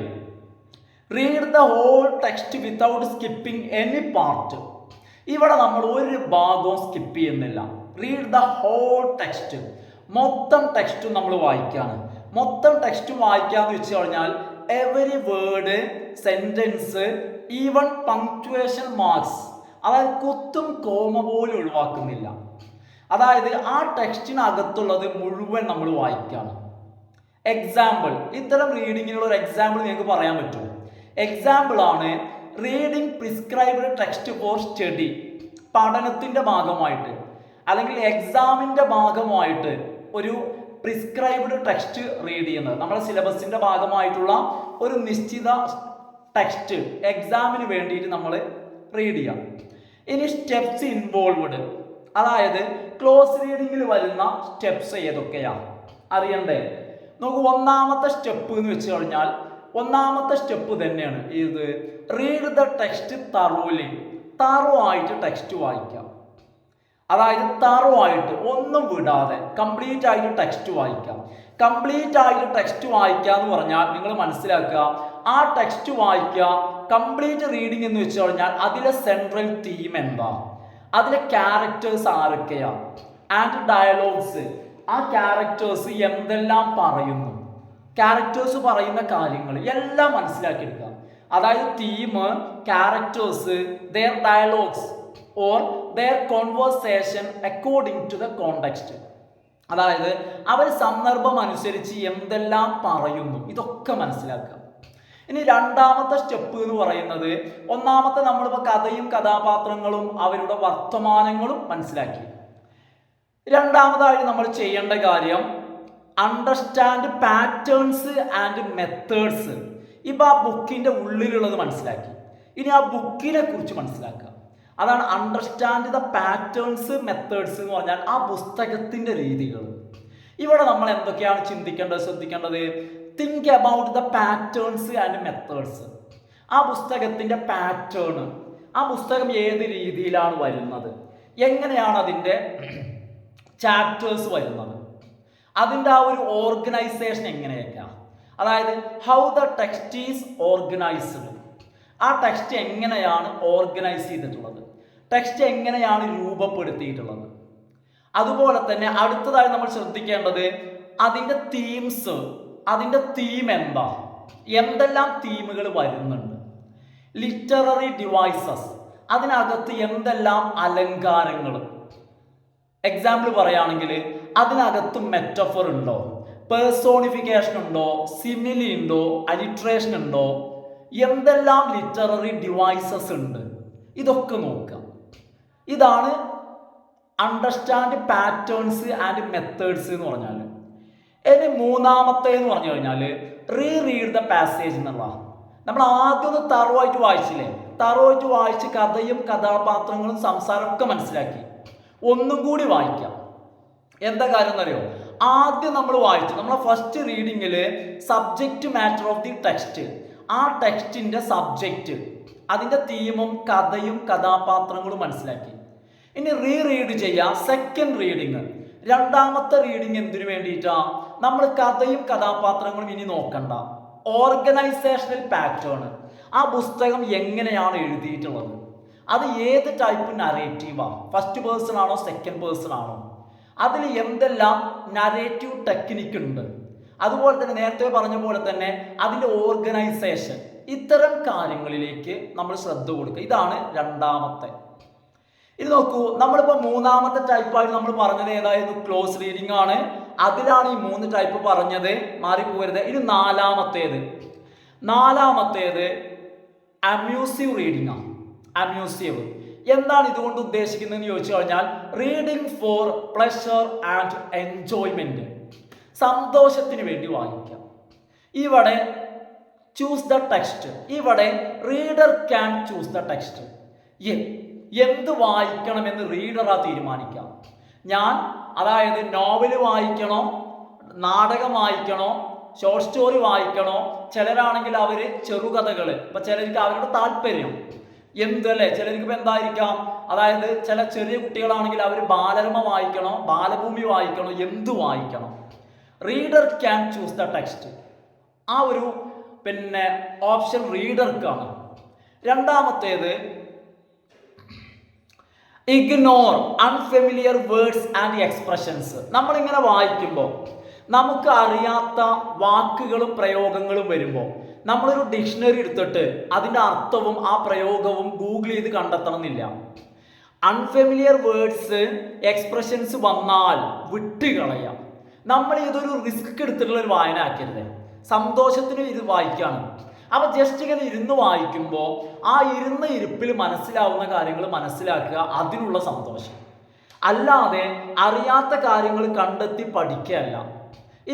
read the whole text without skipping any part. ഇവിടെ നമ്മൾ ഒരു ഭാഗവും സ്കിപ്പ് ചെയ്യുന്നില്ല. റീഡ് ദ ഹോൾ ടെക്സ്റ്റ്, മൊത്തം ടെക്സ്റ്റും നമ്മൾ വായിക്കുകയാണ്. മൊത്തം ടെക്സ്റ്റും വായിക്കാന്ന് വെച്ച് കഴിഞ്ഞാൽ every word, sentence, even punctuation marks, അതായത് കുത്തും കോമ പോലും ഒഴിവാക്കുന്നില്ല. അതായത് ആ ടെക്സ്റ്റിനകത്തുള്ളത് മുഴുവൻ നമ്മൾ വായിക്കുകയാണ്. എക്സാമ്പിൾ, ഇത്തരം റീഡിങ്ങിനുള്ള ഒരു എക്സാമ്പിൾ നിങ്ങൾക്ക് പറയാൻ പറ്റുമോ? എക്സാമ്പിൾ ആണ് reading prescribed text for study. പഠനത്തിന്റെ ഭാഗമായിട്ട് അല്ലെങ്കിൽ എക്സാമിന്റെ ഭാഗമായിട്ട് ഒരു പ്രിസ്ക്രൈബ്ഡ് ടെക്സ്റ്റ് റീഡ് ചെയ്യുന്നത്, നമ്മുടെ സിലബസിന്റെ ഭാഗമായിട്ടുള്ള ഒരു നിശ്ചിത ടെക്സ്റ്റ് എക്സാമിന് വേണ്ടിയിട്ട് നമ്മൾ റീഡ് ചെയ്യാം. ഇനി സ്റ്റെപ്സ് ഇൻവോൾവ്ഡ്, അതായത് ക്ലോസ് റീഡിങ്ങിൽ വരുന്ന സ്റ്റെപ്സ് ഏതൊക്കെയാണ് അറിയണ്ടേ? നമുക്ക് ഒന്നാമത്തെ സ്റ്റെപ്പ് എന്ന് വെച്ച് കഴിഞ്ഞാൽ ഒന്നാമത്തെ സ്റ്റെപ്പ് തന്നെയാണ് ഇത് read the text thoroughly. Thorough ആയിട്ട് ടെക്സ്റ്റ് വായിക്കാം. അതായത് തറോ ആയിട്ട് ഒന്നും വിടാതെ കംപ്ലീറ്റ് ആയിട്ട് ടെക്സ്റ്റ് വായിക്കാം. കംപ്ലീറ്റ് ആയിട്ട് ടെക്സ്റ്റ് വായിക്കുക എന്ന് പറഞ്ഞാൽ നിങ്ങൾ മനസ്സിലാക്കുക, ആ ടെക്സ്റ്റ് വായിക്കുക കംപ്ലീറ്റ് റീഡിംഗ് എന്ന് വെച്ച് കഴിഞ്ഞാൽ അതിലെ സെൻട്രൽ തീം എന്താ, അതിലെ ക്യാരക്ടേഴ്സ് ആരൊക്കെയാണ്, ആൻഡ് ഡയലോഗ്സ്, ആ ക്യാരക്ടേഴ്സ് എന്തെല്ലാം പറയുന്നു, ക്യാരക്ടേഴ്സ് പറയുന്ന കാര്യങ്ങൾ എല്ലാം മനസ്സിലാക്കിയെടുക്കുക. അതായത് theme, characters, their dialogues or their conversation according to the context. അതായത് അവർ സന്ദർഭം അനുസരിച്ച് എന്തെല്ലാം പറയുന്നു ഇതൊക്കെ മനസ്സിലാക്കുക. ഇനി രണ്ടാമത്തെ സ്റ്റെപ്പ് എന്ന് പറയുന്നത്, ഒന്നാമത്തെ നമ്മളിപ്പോൾ കഥയും കഥാപാത്രങ്ങളും അവരുടെ വർത്തമാനങ്ങളും മനസ്സിലാക്കി. രണ്ടാമതായി നമ്മൾ ചെയ്യേണ്ട കാര്യം അണ്ടർസ്റ്റാൻഡ് പാറ്റേൺസ് ആൻഡ് മെത്തേഡ്സ്. ഇപ്പം ആ ബുക്കിൻ്റെ ഉള്ളിലുള്ളത് മനസ്സിലാക്കി, ഇനി ആ ബുക്കിനെ കുറിച്ച് മനസ്സിലാക്കുക. അതാണ് അണ്ടർസ്റ്റാൻഡ് ദ പാറ്റേൺസ് മെത്തേഡ്സ് എന്ന് പറഞ്ഞാൽ ആ പുസ്തകത്തിൻ്റെ രീതികൾ. ഇവിടെ നമ്മൾ എന്തൊക്കെയാണ് ചിന്തിക്കേണ്ടത്, ശ്രദ്ധിക്കേണ്ടത്? Think about the patterns and methods. ആ പുസ്തകത്തിൻ്റെ പാറ്റേൺ, ആ പുസ്തകം ഏത് രീതിയിലാണ് വരുന്നത്, എങ്ങനെയാണ് അതിൻ്റെ ചാപ്റ്റേഴ്സ് വരുന്നത്, അതിൻ്റെ ആ ഒരു ഓർഗനൈസേഷൻ എങ്ങനെയൊക്കെയാണ്, അതായത് how the text is organised. ആ ടെക്സ്റ്റ് എങ്ങനെയാണ് ഓർഗനൈസ് ചെയ്തിട്ടുള്ളത്, ടെക്സ്റ്റ് എങ്ങനെയാണ് രൂപപ്പെടുത്തിയിട്ടുള്ളത്. അതുപോലെ തന്നെ അടുത്തതായി നമ്മൾ ശ്രദ്ധിക്കേണ്ടത് അതിൻ്റെ തീംസ്, അതിൻ്റെ തീം എന്താ, എന്തെല്ലാം തീമുകൾ വരുന്നുണ്ട്. ലിറ്റററി ഡിവൈസസ്, അതിനകത്ത് എന്തെല്ലാം അലങ്കാരങ്ങൾ. എക്സാമ്പിൾ പറയുകയാണെങ്കിൽ അതിനകത്ത് മെറ്റഫർ ഉണ്ടോ, പേഴ്സോണിഫിക്കേഷൻ ഉണ്ടോ, സിമിലി ഉണ്ടോ, അലിട്രേഷൻ ഉണ്ടോ, എന്തെല്ലാം ലിറ്റററി ഡിവൈസസ് ഉണ്ട്, ഇതൊക്കെ നോക്കാം. ഇതാണ് അണ്ടർസ്റ്റാൻഡ് പാറ്റേൺസ് ആൻഡ് മെത്തേഡ്സ് എന്ന് പറഞ്ഞാൽ. ഇനി മൂന്നാമത്തെ എന്ന് പറഞ്ഞു കഴിഞ്ഞാൽ റീഡ് ദ പാസേജ് എന്നുള്ള. നമ്മൾ ആദ്യം ഒന്ന് തറവായിട്ട് വായിച്ചില്ലേ, തറവായിട്ട് വായിച്ച് കഥയും കഥാപാത്രങ്ങളും സംസാരമൊക്കെ മനസ്സിലാക്കി. ഒന്നും കൂടി വായിക്കാം. എന്താ കാര്യം എന്നറിയോ? ആദ്യം നമ്മൾ വായിച്ചു, നമ്മളെ ഫസ്റ്റ് റീഡിങ്ങിൽ subject matter of the text, ആ ടെക്സ്റ്റിൻ്റെ സബ്ജക്റ്റ്, അതിൻ്റെ തീമും കഥയും കഥാപാത്രങ്ങളും മനസ്സിലാക്കി. ഇനി റീഡ് ചെയ്യാം. സെക്കൻഡ് റീഡിങ്, രണ്ടാമത്തെ റീഡിങ് എന്തിനു വേണ്ടിയിട്ടാണ്? നമ്മൾ കഥയും കഥാപാത്രങ്ങളും ഇനി നോക്കണ്ട, ഓർഗനൈസേഷണൽ പാറ്റേൺ, ആ പുസ്തകം എങ്ങനെയാണ് എഴുതിയിട്ടുള്ളത്, അത് ഏത് ടൈപ്പ് നരേറ്റീവാണ്, ഫസ്റ്റ് പേഴ്സൺ ആണോ സെക്കൻഡ് പേഴ്സൺ ആണോ, അതിൽ എന്തെല്ലാം നരേറ്റീവ് ടെക്നിക്ക് ഉണ്ട്, അതുപോലെ തന്നെ നേരത്തെ പറഞ്ഞ പോലെ തന്നെ അതിൻ്റെ ഓർഗനൈസേഷൻ, ഇത്തരം കാര്യങ്ങളിലേക്ക് നമ്മൾ ശ്രദ്ധ കൊടുക്കുക. ഇതാണ് രണ്ടാമത്തെ. ഇത് നോക്കൂ, നമ്മളിപ്പോൾ മൂന്നാമത്തെ ടൈപ്പായിട്ട് നമ്മൾ പറഞ്ഞത് ഏതായിരുന്നു? ക്ലോസ് റീഡിംഗ് ആണ്. അതിലാണ് ഈ 3 ടൈപ്പ് പറഞ്ഞത്, മാറിപ്പോകരുത്. ഇനി നാലാമത്തേത് അമ്യൂസീവ് റീഡിംഗ് ആണ്. അമ്യൂസീവ് എന്താണ് ഇതുകൊണ്ട് ഉദ്ദേശിക്കുന്നതെന്ന് ചോദിച്ചു കഴിഞ്ഞാൽ reading four pleasure and enjoyment, സന്തോഷത്തിന് വേണ്ടി വായിക്കാം. ഇവിടെ ചൂസ് ദ ടെക്സ്റ്റ്, ഇവിടെ reader can choose the text. എന്ത് വായിക്കണമെന്ന് റീഡറാ തീരുമാനിക്കാം. അതായത് നോവല് വായിക്കണോ, നാടകം വായിക്കണോ, ഷോർട്ട് സ്റ്റോറി വായിക്കണോ, ചിലരാണെങ്കിൽ അവർ ചെറുകഥകൾ, ഇപ്പം ചിലർക്ക് അവരുടെ താല്പര്യം എന്തല്ലേ, ചിലർക്ക് ഇപ്പം എന്തായിരിക്കാം, അതായത് ചില ചെറിയ കുട്ടികളാണെങ്കിൽ അവർ ബാലരമ വായിക്കണോ, ബാലഭൂമി വായിക്കണോ, എന്ത് വായിക്കണം. Reader can choose the text, ആ ഒരു ഓപ്ഷൻ റീഡർക്കാണ്. രണ്ടാമത്തേത് ignore unfamiliar words and expressions. നമ്മളിങ്ങനെ വായിക്കുമ്പോൾ നമുക്ക് അറിയാത്ത വാക്കുകളും പ്രയോഗങ്ങളും വരുമ്പോൾ നമ്മളൊരു ഡിക്ഷണറി എടുത്തിട്ട് അതിൻ്റെ അർത്ഥവും ആ പ്രയോഗവും ഗൂഗിൾ ചെയ്ത് കണ്ടെത്തണം എന്നില്ല. അൺഫെമിലിയർ വേർഡ്സ് എക്സ്പ്രഷൻസ് വന്നാൽ വിട്ടുകളയാം. നമ്മൾ ഇതൊരു റിസ്ക് എടുത്തിട്ടുള്ള ഒരു വായന ആക്കരുത്. സന്തോഷത്തിന് ഇത് വായിക്കുകയാണ്. അപ്പോൾ ജസ്റ്റ് ഇങ്ങനെ ഇരുന്ന് വായിക്കുമ്പോൾ ആ ഇരുന്ന ഇരിപ്പിൽ മനസ്സിലാവുന്ന കാര്യങ്ങൾ മനസ്സിലാക്കുക, അതിനുള്ള സന്തോഷം. അല്ലാതെ അറിയാത്ത കാര്യങ്ങൾ കണ്ടെത്തി പഠിക്കുകയല്ല.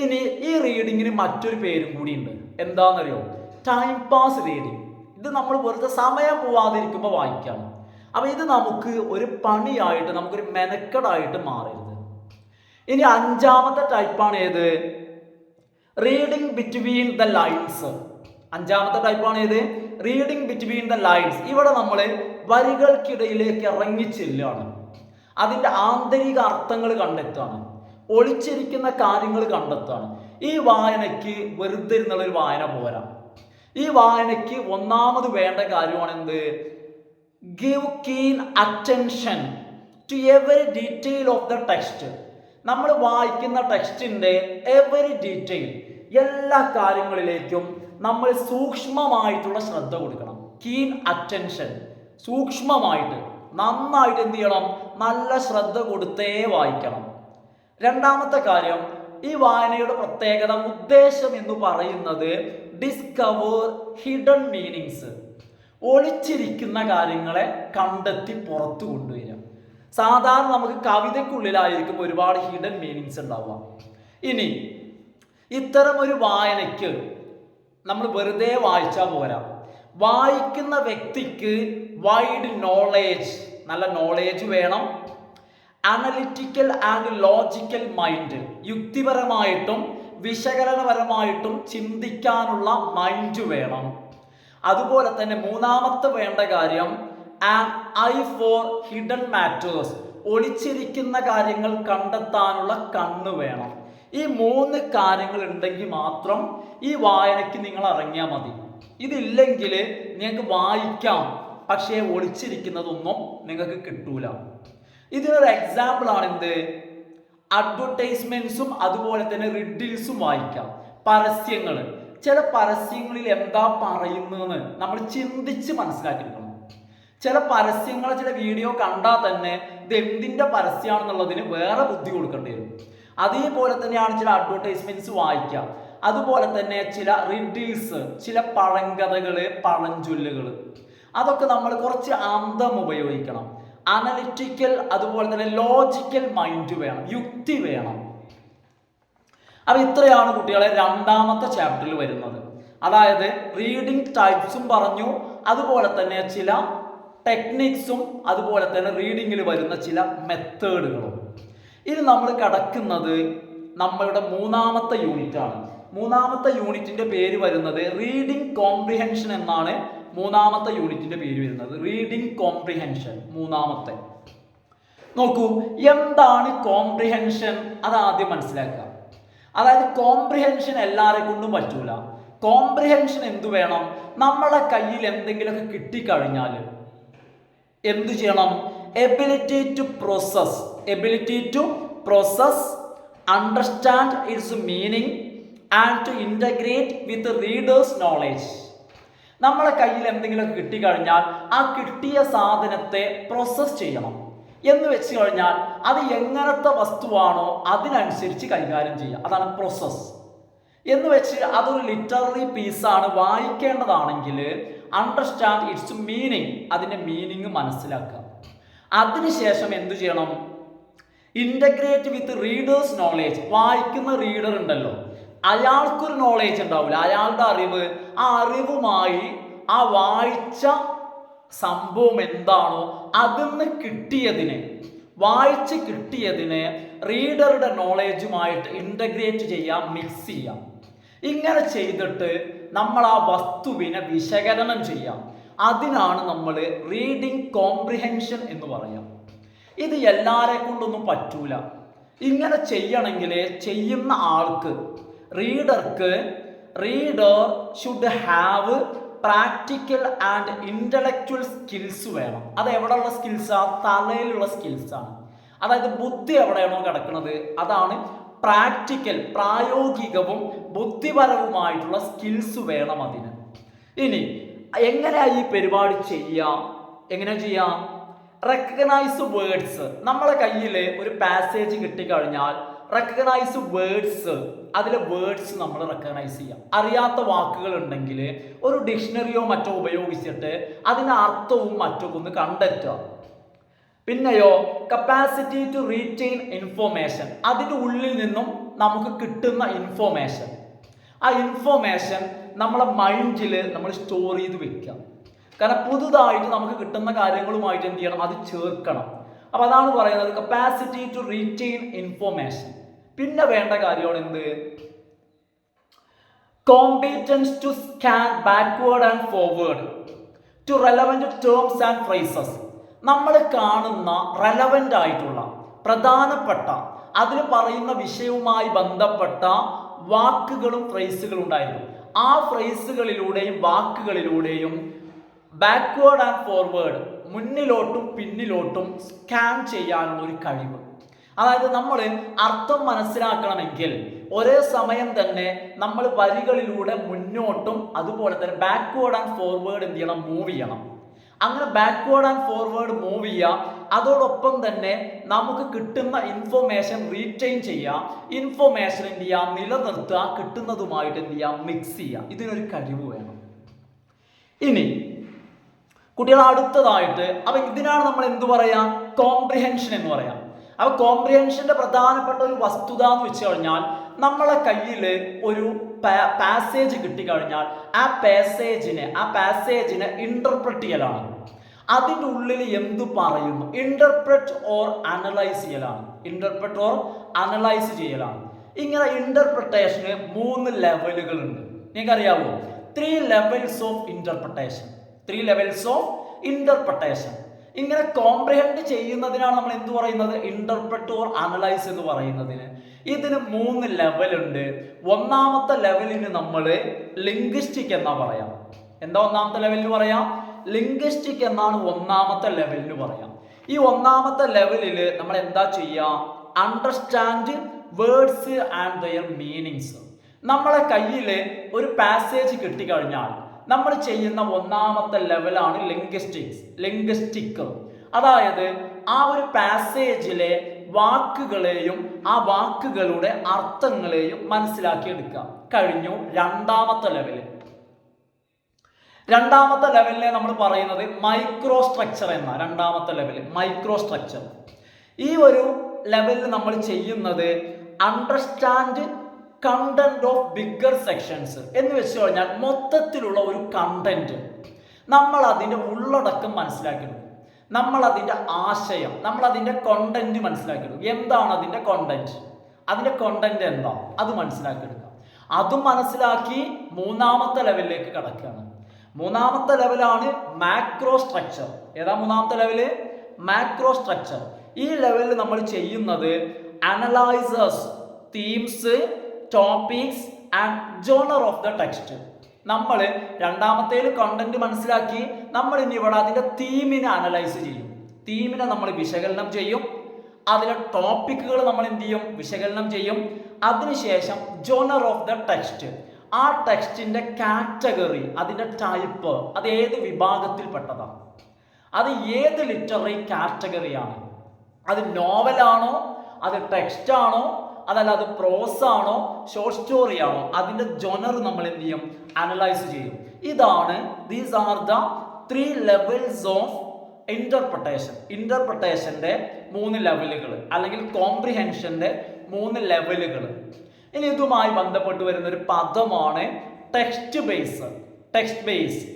ഇനി ഈ റീഡിങ്ങിന് മറ്റൊരു പേരും കൂടി ഉണ്ട്. എന്താണെന്നറിയോ? Time pass reading. ഇത് നമ്മൾ വെറുതെ സമയം പോവാതിരിക്കുമ്പോൾ വായിക്കുകയാണ്. അപ്പോൾ ഇത് നമുക്ക് ഒരു പണിയായിട്ട്, നമുക്കൊരു മെനക്കെടായിട്ട് മാറരുത്. ഇനി അഞ്ചാമത്തെ ടൈപ്പാണ് ഏത്? Reading between the lines. അഞ്ചാമത്തെ ടൈപ്പാണ് ഏത്? Reading between the lines. ഇവിടെ നമ്മൾ വരികൾക്കിടയിലേക്ക് ഇറങ്ങിച്ചെല്ലാണ്, അതിൻ്റെ ആന്തരിക അർത്ഥങ്ങൾ കണ്ടെത്താണ്, ഒളിച്ചിരിക്കുന്ന കാര്യങ്ങൾ കണ്ടെത്താണ്. ഈ വായനയ്ക്ക് വെറുതെ ഇരുന്നുള്ളൊരു വായന പോരാ. ഈ വായനയ്ക്ക് ഒന്നാമത് വേണ്ട കാര്യമാണ് എന്ത്? Give keen attention to every detail of the text. നമ്മൾ വായിക്കുന്ന ടെക്സ്റ്റിൻ്റെ എവറി ഡീറ്റെയിൽ, എല്ലാ കാര്യങ്ങളിലേക്കും നമ്മൾ സൂക്ഷ്മമായിട്ടുള്ള ശ്രദ്ധ കൊടുക്കണം. കീൻ അറ്റൻഷൻ, സൂക്ഷ്മമായിട്ട് നന്നായിട്ട് എന്ത് ചെയ്യണം? നല്ല ശ്രദ്ധ കൊടുത്തേ വായിക്കണം. രണ്ടാമത്തെ കാര്യം, ഈ വായനയുടെ പ്രത്യേകത, ഉദ്ദേശം എന്ന് പറയുന്നത് ഡിസ്കവർ ഹിഡൻ മീനിങ്സ്, ഒളിച്ചിരിക്കുന്ന കാര്യങ്ങളെ കണ്ടെത്തി പുറത്തു കൊണ്ടുവരിക. സാധാരണ നമുക്ക് കവിതയ്ക്കുള്ളിലായിരിക്കും ഒരുപാട് ഹിഡൻ മീനിങ്സ് ഉണ്ടാവുക. ഇനി ഇത്തരം ഒരു വായനയ്ക്ക് നമ്മൾ വെറുതെ വായിച്ചാൽ പോരാ. വായിക്കുന്ന വ്യക്തിക്ക് വൈഡ് നോളേജ്, നല്ല നോളേജ് വേണം. അനലിറ്റിക്കൽ ആൻഡ് ലോജിക്കൽ മൈൻഡ്, യുക്തിപരമായിട്ടും വിശകലനപരമായിട്ടും ചിന്തിക്കാനുള്ള മൈൻഡ് വേണം. അതുപോലെ തന്നെ മൂന്നാമത്തെ വേണ്ട കാര്യം an eye for hidden matters, ഒളിച്ചിരിക്കുന്ന കാര്യങ്ങൾ കണ്ടെത്താനുള്ള കണ്ണ് വേണം. ഈ 3 കാര്യങ്ങൾ ഉണ്ടെങ്കിൽ മാത്രം ഈ വായനയ്ക്ക് നിങ്ങൾ ഇറങ്ങിയാൽ മതി. ഇതില്ലെങ്കിൽ നിങ്ങൾക്ക് വായിക്കാം, പക്ഷേ ഒളിച്ചിരിക്കുന്നതൊന്നും നിങ്ങൾക്ക് കിട്ടൂല. ഇതിനൊരു എക്സാമ്പിളാണ് എന്ത്? അഡ്വർടൈസ്മെന്റ്സും അതുപോലെ തന്നെ റിഡിൽസും വായിക്കാം. പരസ്യങ്ങൾ, ചില പരസ്യങ്ങളിൽ എന്താ പറയുന്നതെന്ന് നമ്മൾ ചിന്തിച്ച് മനസ്സിലാക്കിയിരിക്കണം. ചില പരസ്യങ്ങൾ, ചില വീഡിയോ കണ്ടാൽ തന്നെ ഇത് എന്തിൻ്റെ പരസ്യമാണെന്നുള്ളതിന് വേറെ ബുദ്ധി കൊടുക്കേണ്ടി വരും. അതേപോലെ തന്നെയാണ് ചില അഡ്വർടൈസ്മെന്റ്സ് വായിക്കുക. അതുപോലെ തന്നെ ചില റിഡിൽസ്, ചില പഴങ്കഥകൾ, പഴഞ്ചൊല്ലുകൾ, അതൊക്കെ നമ്മൾ കുറച്ച് അന്തം ഉപയോഗിക്കണം. അനലിറ്റിക്കൽ അതുപോലെ തന്നെ ലോജിക്കൽ മൈൻഡ് വേണം, യുക്തി വേണം. അപ്പൊ ഇത്രയാണ് കുട്ടികളെ രണ്ടാമത്തെ ചാപ്റ്ററിൽ വരുന്നത്. അതായത് റീഡിംഗ് ടൈപ്സും പറഞ്ഞു, അതുപോലെ തന്നെ ചില ടെക്നിക്സും, അതുപോലെ തന്നെ റീഡിങ്ങിൽ വരുന്ന ചില മെത്തേഡുകളും. ഇനി നമ്മൾ കടക്കുന്നത് നമ്മളുടെ മൂന്നാമത്തെ യൂണിറ്റാണ്. മൂന്നാമത്തെ യൂണിറ്റിന്റെ പേര് വരുന്നത് റീഡിംഗ് കോംപ്രിഹെൻഷൻ എന്നാണ്. മൂന്നാമത്തെ യൂണിറ്റിന്റെ പേര് വരുന്നത് റീഡിംഗ് കോംപ്രിഹെൻഷൻ. മൂന്നാമത്തെ നോക്കൂ, എന്താണ് കോംപ്രിഹെൻഷൻ? അതാദ്യം മനസ്സിലാക്കുക. അതായത് കോംപ്രിഹെൻഷൻ എല്ലാവരെ കൊണ്ടും പറ്റൂല. കോംപ്രിഹെൻഷൻ എന്തു വേണം? നമ്മളെ കയ്യിൽ എന്തെങ്കിലുമൊക്കെ കിട്ടിക്കഴിഞ്ഞാൽ എന്തു ചെയ്യണം? Ability to process, understand its meaning and to integrate with readers knowledge. നമ്മളെ കയ്യിൽ എന്തെങ്കിലുമൊക്കെ കിട്ടിക്കഴിഞ്ഞാൽ ആ കിട്ടിയ സാധനത്തെ പ്രോസസ് ചെയ്യണം. എന്ന് വെച്ച് കഴിഞ്ഞാൽ അത് എങ്ങനത്തെ വസ്തുവാണോ അതിനനുസരിച്ച് കൈകാര്യം ചെയ്യുക, അതാണ് പ്രോസസ്. എന്ന് വെച്ച് അതൊരു ലിറ്റററി പീസാണ്, വായിക്കേണ്ടതാണെങ്കിൽ അണ്ടർസ്റ്റാൻഡ് ഇറ്റ്സ് മീനിങ്, അതിൻ്റെ മീനിങ് മനസ്സിലാക്കുക. അതിനുശേഷം എന്തു ചെയ്യണം? Integrate with readers knowledge. വായിക്കുന്ന റീഡർ ഉണ്ടല്ലോ, അയാൾക്കൊരു നോളേജ് ഉണ്ടാവില്ല, അയാളുടെ അറിവ്, ആ അറിവുമായി ആ വായിച്ച സംഭവം എന്താണോ അതിന്ന് കിട്ടിയതിനെ, വായിച്ച് കിട്ടിയതിനെ റീഡറുടെ നോളേജുമായിട്ട് ഇൻ്റഗ്രേറ്റ് ചെയ്യാം, മിക്സ് ചെയ്യാം. ഇങ്ങനെ ചെയ്തിട്ട് നമ്മൾ ആ വസ്തുവിനെ വിശകലനം ചെയ്യാം. അതിനാണ് നമ്മൾ റീഡിംഗ് കോംപ്രിഹെൻഷൻ എന്ന് പറയാം. ഇത് എല്ലാരെ കൊണ്ടൊന്നും പറ്റൂല. ഇങ്ങനെ ചെയ്യണമെങ്കിൽ ചെയ്യുന്ന ആൾക്ക്, reader should have practical and intellectual skills വേണം. അത് എവിടെയുള്ള സ്കിൽസാണ്? തലയിലുള്ള സ്കിൽസാണ്. അതായത് ബുദ്ധി എവിടെയാണോ കിടക്കുന്നത് അതാണ് പ്രാക്ടിക്കൽ, പ്രായോഗികവും ബുദ്ധിപരവുമായിട്ടുള്ള സ്കിൽസ് വേണം അതിന്. ഇനി എങ്ങനെയാ ഈ പരിപാടി ചെയ്യാം? എങ്ങനെ ചെയ്യാം? Recognise words. നമ്മളെ കയ്യിൽ ഒരു പാസേജ് കിട്ടിക്കഴിഞ്ഞാൽ റെക്കഗ്നൈസ് വേർഡ്സ്, അതിലെ വേർഡ്സ് നമ്മൾ റെക്കഗ്നൈസ് ചെയ്യാം. അറിയാത്ത വാക്കുകൾ ഉണ്ടെങ്കിൽ ഒരു ഡിക്ഷണറിയോ മറ്റോ ഉപയോഗിച്ചിട്ട് അതിൻ്റെ അർത്ഥവും മറ്റൊക്കെ ഒന്ന് കണ്ടെത്തുക. പിന്നെയോ കപ്പാസിറ്റി ടു റീറ്റെയിൻ ഇൻഫോർമേഷൻ, അതിൻ്റെ ഉള്ളിൽ നിന്നും നമുക്ക് കിട്ടുന്ന ഇൻഫോർമേഷൻ, ആ ഇൻഫോർമേഷൻ നമ്മളെ മൈൻഡിൽ നമ്മൾ സ്റ്റോർ ചെയ്ത് വെക്കുക. കാരണം പുതുതായിട്ട് നമുക്ക് കിട്ടുന്ന കാര്യങ്ങളുമായിട്ട് എന്ത് ചെയ്യണം, അത് ചേർക്കണം. അപ്പൊ അതാണ് പറയുന്നത് കപ്പാസിറ്റി ടു റീറ്റെയിൻ ഇൻഫോർമേഷൻ. പിന്നെ വേണ്ട കാര്യമാണ് എന്ത്, competence to scan backward and forward to relevant terms and phrases. നമ്മൾ കാണുന്ന റെലവൻ്റ് ആയിട്ടുള്ള പ്രധാനപ്പെട്ട അതിൽ പറയുന്ന വിഷയവുമായി ബന്ധപ്പെട്ട വാക്കുകളും ഫ്രേസുകളും ഉണ്ടായിരുന്നു. ആ ഫ്രേസുകളിലൂടെയും വാക്കുകളിലൂടെയും ബാക്ക്വേർഡ് ആൻഡ് ഫോർവേഡ്, മുന്നിലോട്ടും പിന്നിലോട്ടും സ്കാൻ ചെയ്യാനുള്ള ഒരു കഴിവ്. അതായത് നമ്മൾ അർത്ഥം മനസ്സിലാക്കണമെങ്കിൽ ഒരേ സമയം തന്നെ നമ്മൾ വരികളിലൂടെ മുന്നോട്ടും അതുപോലെ തന്നെ ബാക്ക്വേർഡ് ആൻഡ് ഫോർവേഡ് എന്ത് ചെയ്യണം, മൂവ് ചെയ്യണം. അങ്ങനെ ബാക്ക്വേർഡ് ആൻഡ് ഫോർവേഡ് മൂവ് ചെയ്യുക, അതോടൊപ്പം തന്നെ നമുക്ക് കിട്ടുന്ന ഇൻഫോർമേഷൻ റീറ്റെയിൻ ചെയ്യുക, ഇൻഫോർമേഷൻ എന്ത് ചെയ്യുക, നിലനിർത്തുക, കിട്ടുന്നതുമായിട്ട് എന്ത് ചെയ്യുക, മിക്സ് ചെയ്യുക. ഇതിനൊരു കഴിവ് വേണം. ഇനി കുട്ടികൾ അടുത്തതായിട്ട്, അപ്പൊ ഇതിനാണ് നമ്മൾ എന്ത് പറയാം, കോംപ്രിഹെൻഷൻ എന്ന് പറയാം. അപ്പൊ കോംപ്രിഹെൻഷന്റെ പ്രധാനപ്പെട്ട ഒരു വസ്തുത എന്ന് വെച്ച് കഴിഞ്ഞാൽ നമ്മളെ കയ്യിൽ ഒരു പാസേജ് കിട്ടിക്കഴിഞ്ഞാൽ ആ പാസേജിനെ ഇന്റർപ്രറ്റ് ചെയ്യലാണ്. അതിൻ്റെ ഉള്ളിൽ എന്തു പറയുന്നു, ഇന്റർപ്രറ്റ് ഓർ അനലൈസ് ചെയ്യലാണ്. ഇങ്ങനെ ഇന്റർപ്രിട്ടേഷന് 3 ലെവലുകളുണ്ട്. നിങ്ങൾക്കറിയാവോ? 3 ലെവൽസ് ഓഫ് ഇന്റർപ്രിട്ടേഷൻ. ഇങ്ങനെ കോംപ്രിഹെൻഡ് ചെയ്യുന്നതിനാണ് നമ്മൾ എന്ത് പറയുന്നത്, ഇന്റർപ്രറ്റ് ഓർ അനലൈസ് എന്ന് പറയുന്നതിന്. ഇതിന് 3 ലെവലുണ്ട്. ഒന്നാമത്തെ ലെവലിന് നമ്മൾ ലിംഗ്വിസ്റ്റിക് എന്നാ പറയാം. എന്താ ഒന്നാമത്തെ ലെവലിന് പറയാം? ലിംഗ്വിസ്റ്റിക് എന്നാണ് ഒന്നാമത്തെ ലെവലിന് പറയാം. ഈ ഒന്നാമത്തെ ലെവലിൽ നമ്മൾ എന്താ ചെയ്യുക, understand words and their meanings. നമ്മളെ കയ്യിൽ ഒരു പാസേജ് കിട്ടിക്കഴിഞ്ഞാൽ നമ്മൾ ചെയ്യുന്ന ഒന്നാമത്തെ ലെവലാണ് ലിംഗ്വിസ്റ്റിക്. അതായത് ആ ഒരു പാസേജിലെ വാക്കുകളെയും ആ വാക്കുകളുടെ അർത്ഥങ്ങളെയും മനസ്സിലാക്കിയെടുക്കുക. കഴിഞ്ഞു. രണ്ടാമത്തെ ലെവലിനെ നമ്മൾ പറയുന്നത് മൈക്രോ സ്ട്രക്ചർ എന്ന മൈക്രോ സ്ട്രക്ചർ. ഈ ഒരു ലെവലിൽ നമ്മൾ ചെയ്യുന്നത് understand content of bigger sections എന്ന് വെച്ച് കഴിഞ്ഞാൽ മൊത്തത്തിലുള്ള ഒരു കണ്ടന്റ്, നമ്മൾ അതിൻ്റെ ഉള്ളടക്കം മനസ്സിലാക്കിയെടുക്കും, നമ്മൾ അതിൻ്റെ ആശയം, നമ്മൾ അതിൻ്റെ കോണ്ടന്റ് മനസ്സിലാക്കിയെടുക്കും. എന്താണ് അതിൻ്റെ കോണ്ടന്റ് എന്താ അത് മനസ്സിലാക്കിയെടുക്കുക. അതും മനസ്സിലാക്കി മൂന്നാമത്തെ ലെവലിലേക്ക് കടക്കുകയാണ്. മൂന്നാമത്തെ ലെവലാണ് മാക്രോ സ്ട്രക്ചർ. ഏതാ മൂന്നാമത്തെ ലെവല്? Macro structure. ഈ ലെവലിൽ നമ്മൾ ചെയ്യുന്നത് analysers themes, topics and genre of the text. നമ്മൾ രണ്ടാമത്തേൽ കണ്ടന്റ് മനസ്സിലാക്കി, നമ്മൾ ഇനി ഇവിടെ അതിൻ്റെ തീമിനെ അനലൈസ് ചെയ്യും. തീമിനെ നമ്മൾ വിശകലനം ചെയ്യും. അതിലെ ടോപ്പിക്കുകൾ നമ്മൾ എന്ത് ചെയ്യും, വിശകലനം ചെയ്യും. അതിനുശേഷം ജോണർ ഓഫ് ദ ടെക്സ്റ്റ്, ആ ടെക്സ്റ്റിൻ്റെ കാറ്റഗറി, അതിൻ്റെ ടൈപ്പ്, അത് ഏത് വിഭാഗത്തിൽപ്പെട്ടതാണ്, അത് ഏത് ലിറ്റററി കാറ്റഗറിയാണ്, അത് നോവലാണോ, അത് ടെക്സ്റ്റ് ആണോ, അതല്ല അത് പ്രോസ് ആണോ, ഷോർട്ട് സ്റ്റോറി ആണോ, അതിൻ്റെ ജോണർ നമ്മൾ എന്ത് ചെയ്യും, അനലൈസ് ചെയ്യും. These are the 3 levels of ഇന്റർപ്രിട്ടേഷന്റെ 3 ലെവലുകൾ, അല്ലെങ്കിൽ കോംപ്രിഹെൻഷന്റെ 3 ലെവലുകൾ. ഇനി ഇതുമായി ബന്ധപ്പെട്ട് വരുന്ന ഒരു പദമാണ് ടെക്സ്റ്റ് ബേസ്.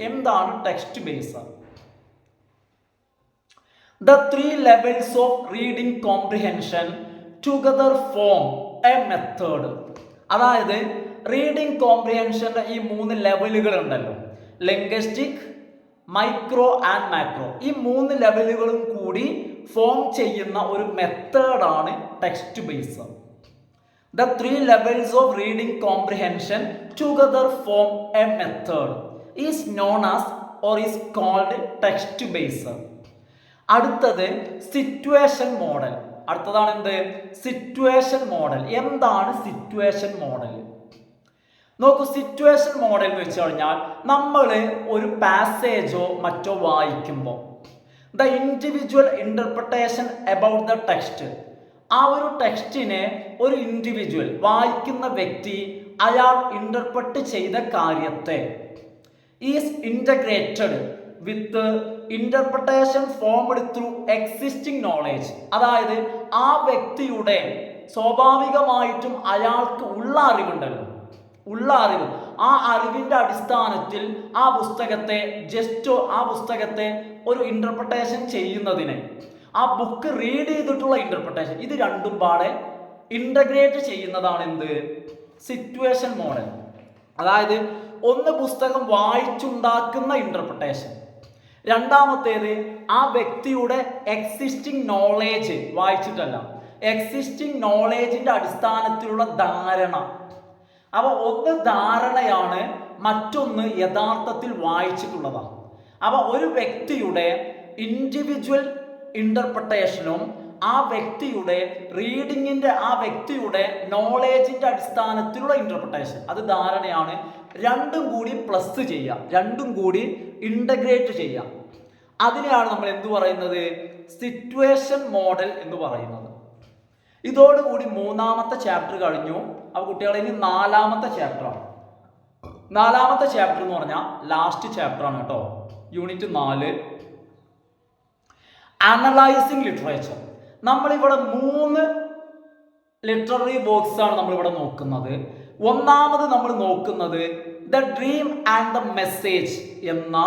എന്താണ് text base? The 3 levels of reading comprehension together form a method. അതായത് റീഡിംഗ് കോംപ്രിഹെൻഷന്റെ ഈ 3 ലെവലുകൾ ഉണ്ടല്ലോ, ലിംഗ്വിസ്റ്റിക്, മൈക്രോ ആൻഡ് മാക്രോ, ഈ 3 ലെവലുകളും കൂടി ഫോം ചെയ്യുന്ന ഒരു മെത്തേഡാണ് text base. The 3 levels of reading comprehension together form a method is known as or is called text base. അടുത്തത് സിറ്റുവേഷൻ മോഡൽ. അടുത്തതാണ് എന്ത്? Situation model. എന്താണ് സിറ്റുവേഷൻ മോഡൽ? നോക്കൂ, സിറ്റുവേഷൻ മോഡൽ എന്ന് വെച്ച് കഴിഞ്ഞാൽ നമ്മൾ ഒരു പാസേജോ മറ്റോ വായിക്കുമ്പോൾ the individual interpretation about the text, ആ ഒരു ടെക്സ്റ്റിനെ ഒരു ഇൻഡിവിജ്വൽ, വായിക്കുന്ന വ്യക്തി, അയാൾ ഇന്റർപ്രറ്റ് ചെയ്ത കാര്യത്തെ is integrated with interpretation formed through existing knowledge. അതായത് ആ വ്യക്തിയുടെ സ്വാഭാവികമായിട്ടും അയാൾക്ക് ഉള്ള അറിവുണ്ടല്ലോ, ഉള്ള അറിവ്, ആ അറിവിൻ്റെ അടിസ്ഥാനത്തിൽ ആ പുസ്തകത്തെ ഒരു ഇൻ്റർപ്രിട്ടേഷൻ ചെയ്യുന്നതിന്, ആ ബുക്ക് റീഡ് ചെയ്തിട്ടുള്ള ഇൻ്റർപ്രിട്ടേഷൻ, ഇത് രണ്ടും പാടെ ഇൻ്റഗ്രേറ്റ് ചെയ്യുന്നതാണ് എന്ത്? Situation model. അതായത് ഒന്ന് പുസ്തകം വായിച്ചുണ്ടാക്കുന്ന ഇൻ്റർപ്രിട്ടേഷൻ, രണ്ടാമത്തേത് ആ വ്യക്തിയുടെ എക്സിസ്റ്റിംഗ് നോളേജ്, വായിച്ചിട്ടല്ല, എക്സിസ്റ്റിംഗ് നോളേജിൻ്റെ അടിസ്ഥാനത്തിലുള്ള ധാരണ. അപ്പോൾ ഒന്ന് ധാരണയാണ്, മറ്റൊന്ന് യഥാർത്ഥത്തിൽ വായിച്ചിട്ടുള്ളതാണ്. അപ്പോൾ ഒരു വ്യക്തിയുടെ ഇൻഡിവിജ്വൽ ഇൻ്റർപ്രിട്ടേഷനും ആ വ്യക്തിയുടെ റീഡിങ്ങിൻ്റെ, ആ വ്യക്തിയുടെ നോളേജിൻ്റെ അടിസ്ഥാനത്തിലുള്ള ഇൻ്റർപ്രിട്ടേഷൻ, അത് ധാരണയാണ്. രണ്ടും കൂടി പ്ലസ് ചെയ്യുക, രണ്ടും കൂടി ഇൻ്റഗ്രേറ്റ് ചെയ്യുക. അതിനെയാണ് നമ്മൾ എന്തു പറയുന്നത്? സിറ്റുവേഷൻ മോഡൽ എന്ന് പറയുന്നത്. ഇതോടുകൂടി മൂന്നാമത്തെ ചാപ്റ്റർ കഴിഞ്ഞു. അപ്പോൾ കുട്ടികളെ ഇനി നാലാമത്തെ ചാപ്റ്ററാണ്. നാലാമത്തെ ചാപ്റ്റർ എന്ന് പറഞ്ഞാൽ ലാസ്റ്റ് ചാപ്റ്ററാണ് കേട്ടോ, യൂണിറ്റ് 4, അനലൈസിങ് ലിറ്ററേച്ചർ. നമ്മളിവിടെ 3 ലിറ്റററി വർക്ക്സ് ആണ് നമ്മളിവിടെ നോക്കുന്നത്. ഒന്നാമത് നമ്മൾ നോക്കുന്നത് the dream and the message എന്ന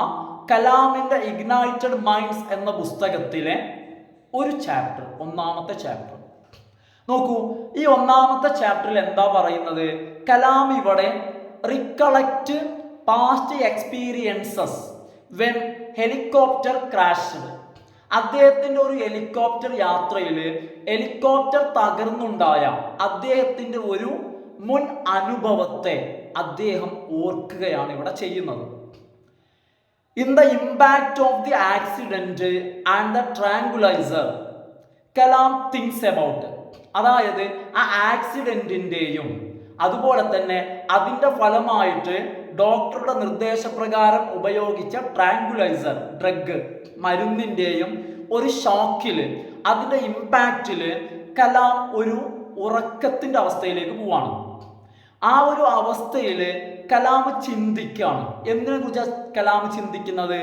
കലാമിൻ്റെ ഇഗ്നൈറ്റഡ് മൈൻഡ്സ് എന്ന പുസ്തകത്തിലെ ഒരു ചാപ്റ്റർ, ഒന്നാമത്തെ ചാപ്റ്റർ നോക്കൂ. ഈ ഒന്നാമത്തെ ചാപ്റ്ററിൽ എന്താ പറയുന്നത്? കലാം ഇവിടെ recollect past experiences when helicopter crashed. അദ്ദേഹത്തിൻ്റെ ഒരു ഹെലികോപ്റ്റർ യാത്രയിൽ ഹെലികോപ്റ്റർ തകർന്നുണ്ടായ അദ്ദേഹത്തിൻ്റെ ഒരു മുൻ അനുഭവത്തെ അദ്ദേഹം ഓർക്കുകയാണ് ഇവിടെ ചെയ്യുന്നത്. In the impact of the accident and the tranquilliser Kalam things about. അതായത് ആ ആക്സിഡന്റിൻ്റെയും അതുപോലെ തന്നെ അതിൻ്റെ ഫലമായിട്ട് ഡോക്ടറുടെ നിർദ്ദേശപ്രകാരം ഉപയോഗിച്ച ട്രാങ്കുലൈസർ ഡ്രഗ്, മരുന്നിൻ്റെയും ഒരു ഷോക്കിൽ, അതിൻ്റെ ഇമ്പാക്റ്റിൽ കലാം ഒരു ഉറക്കത്തിൻ്റെ അവസ്ഥയിലേക്ക് പോവാണ്. ആ ഒരു അവസ്ഥയിൽ കലാം ചിന്തിക്കുകയാണ്. എന്തിനെ കുറിച്ചാണ് കലാം ചിന്തിക്കുന്നത്?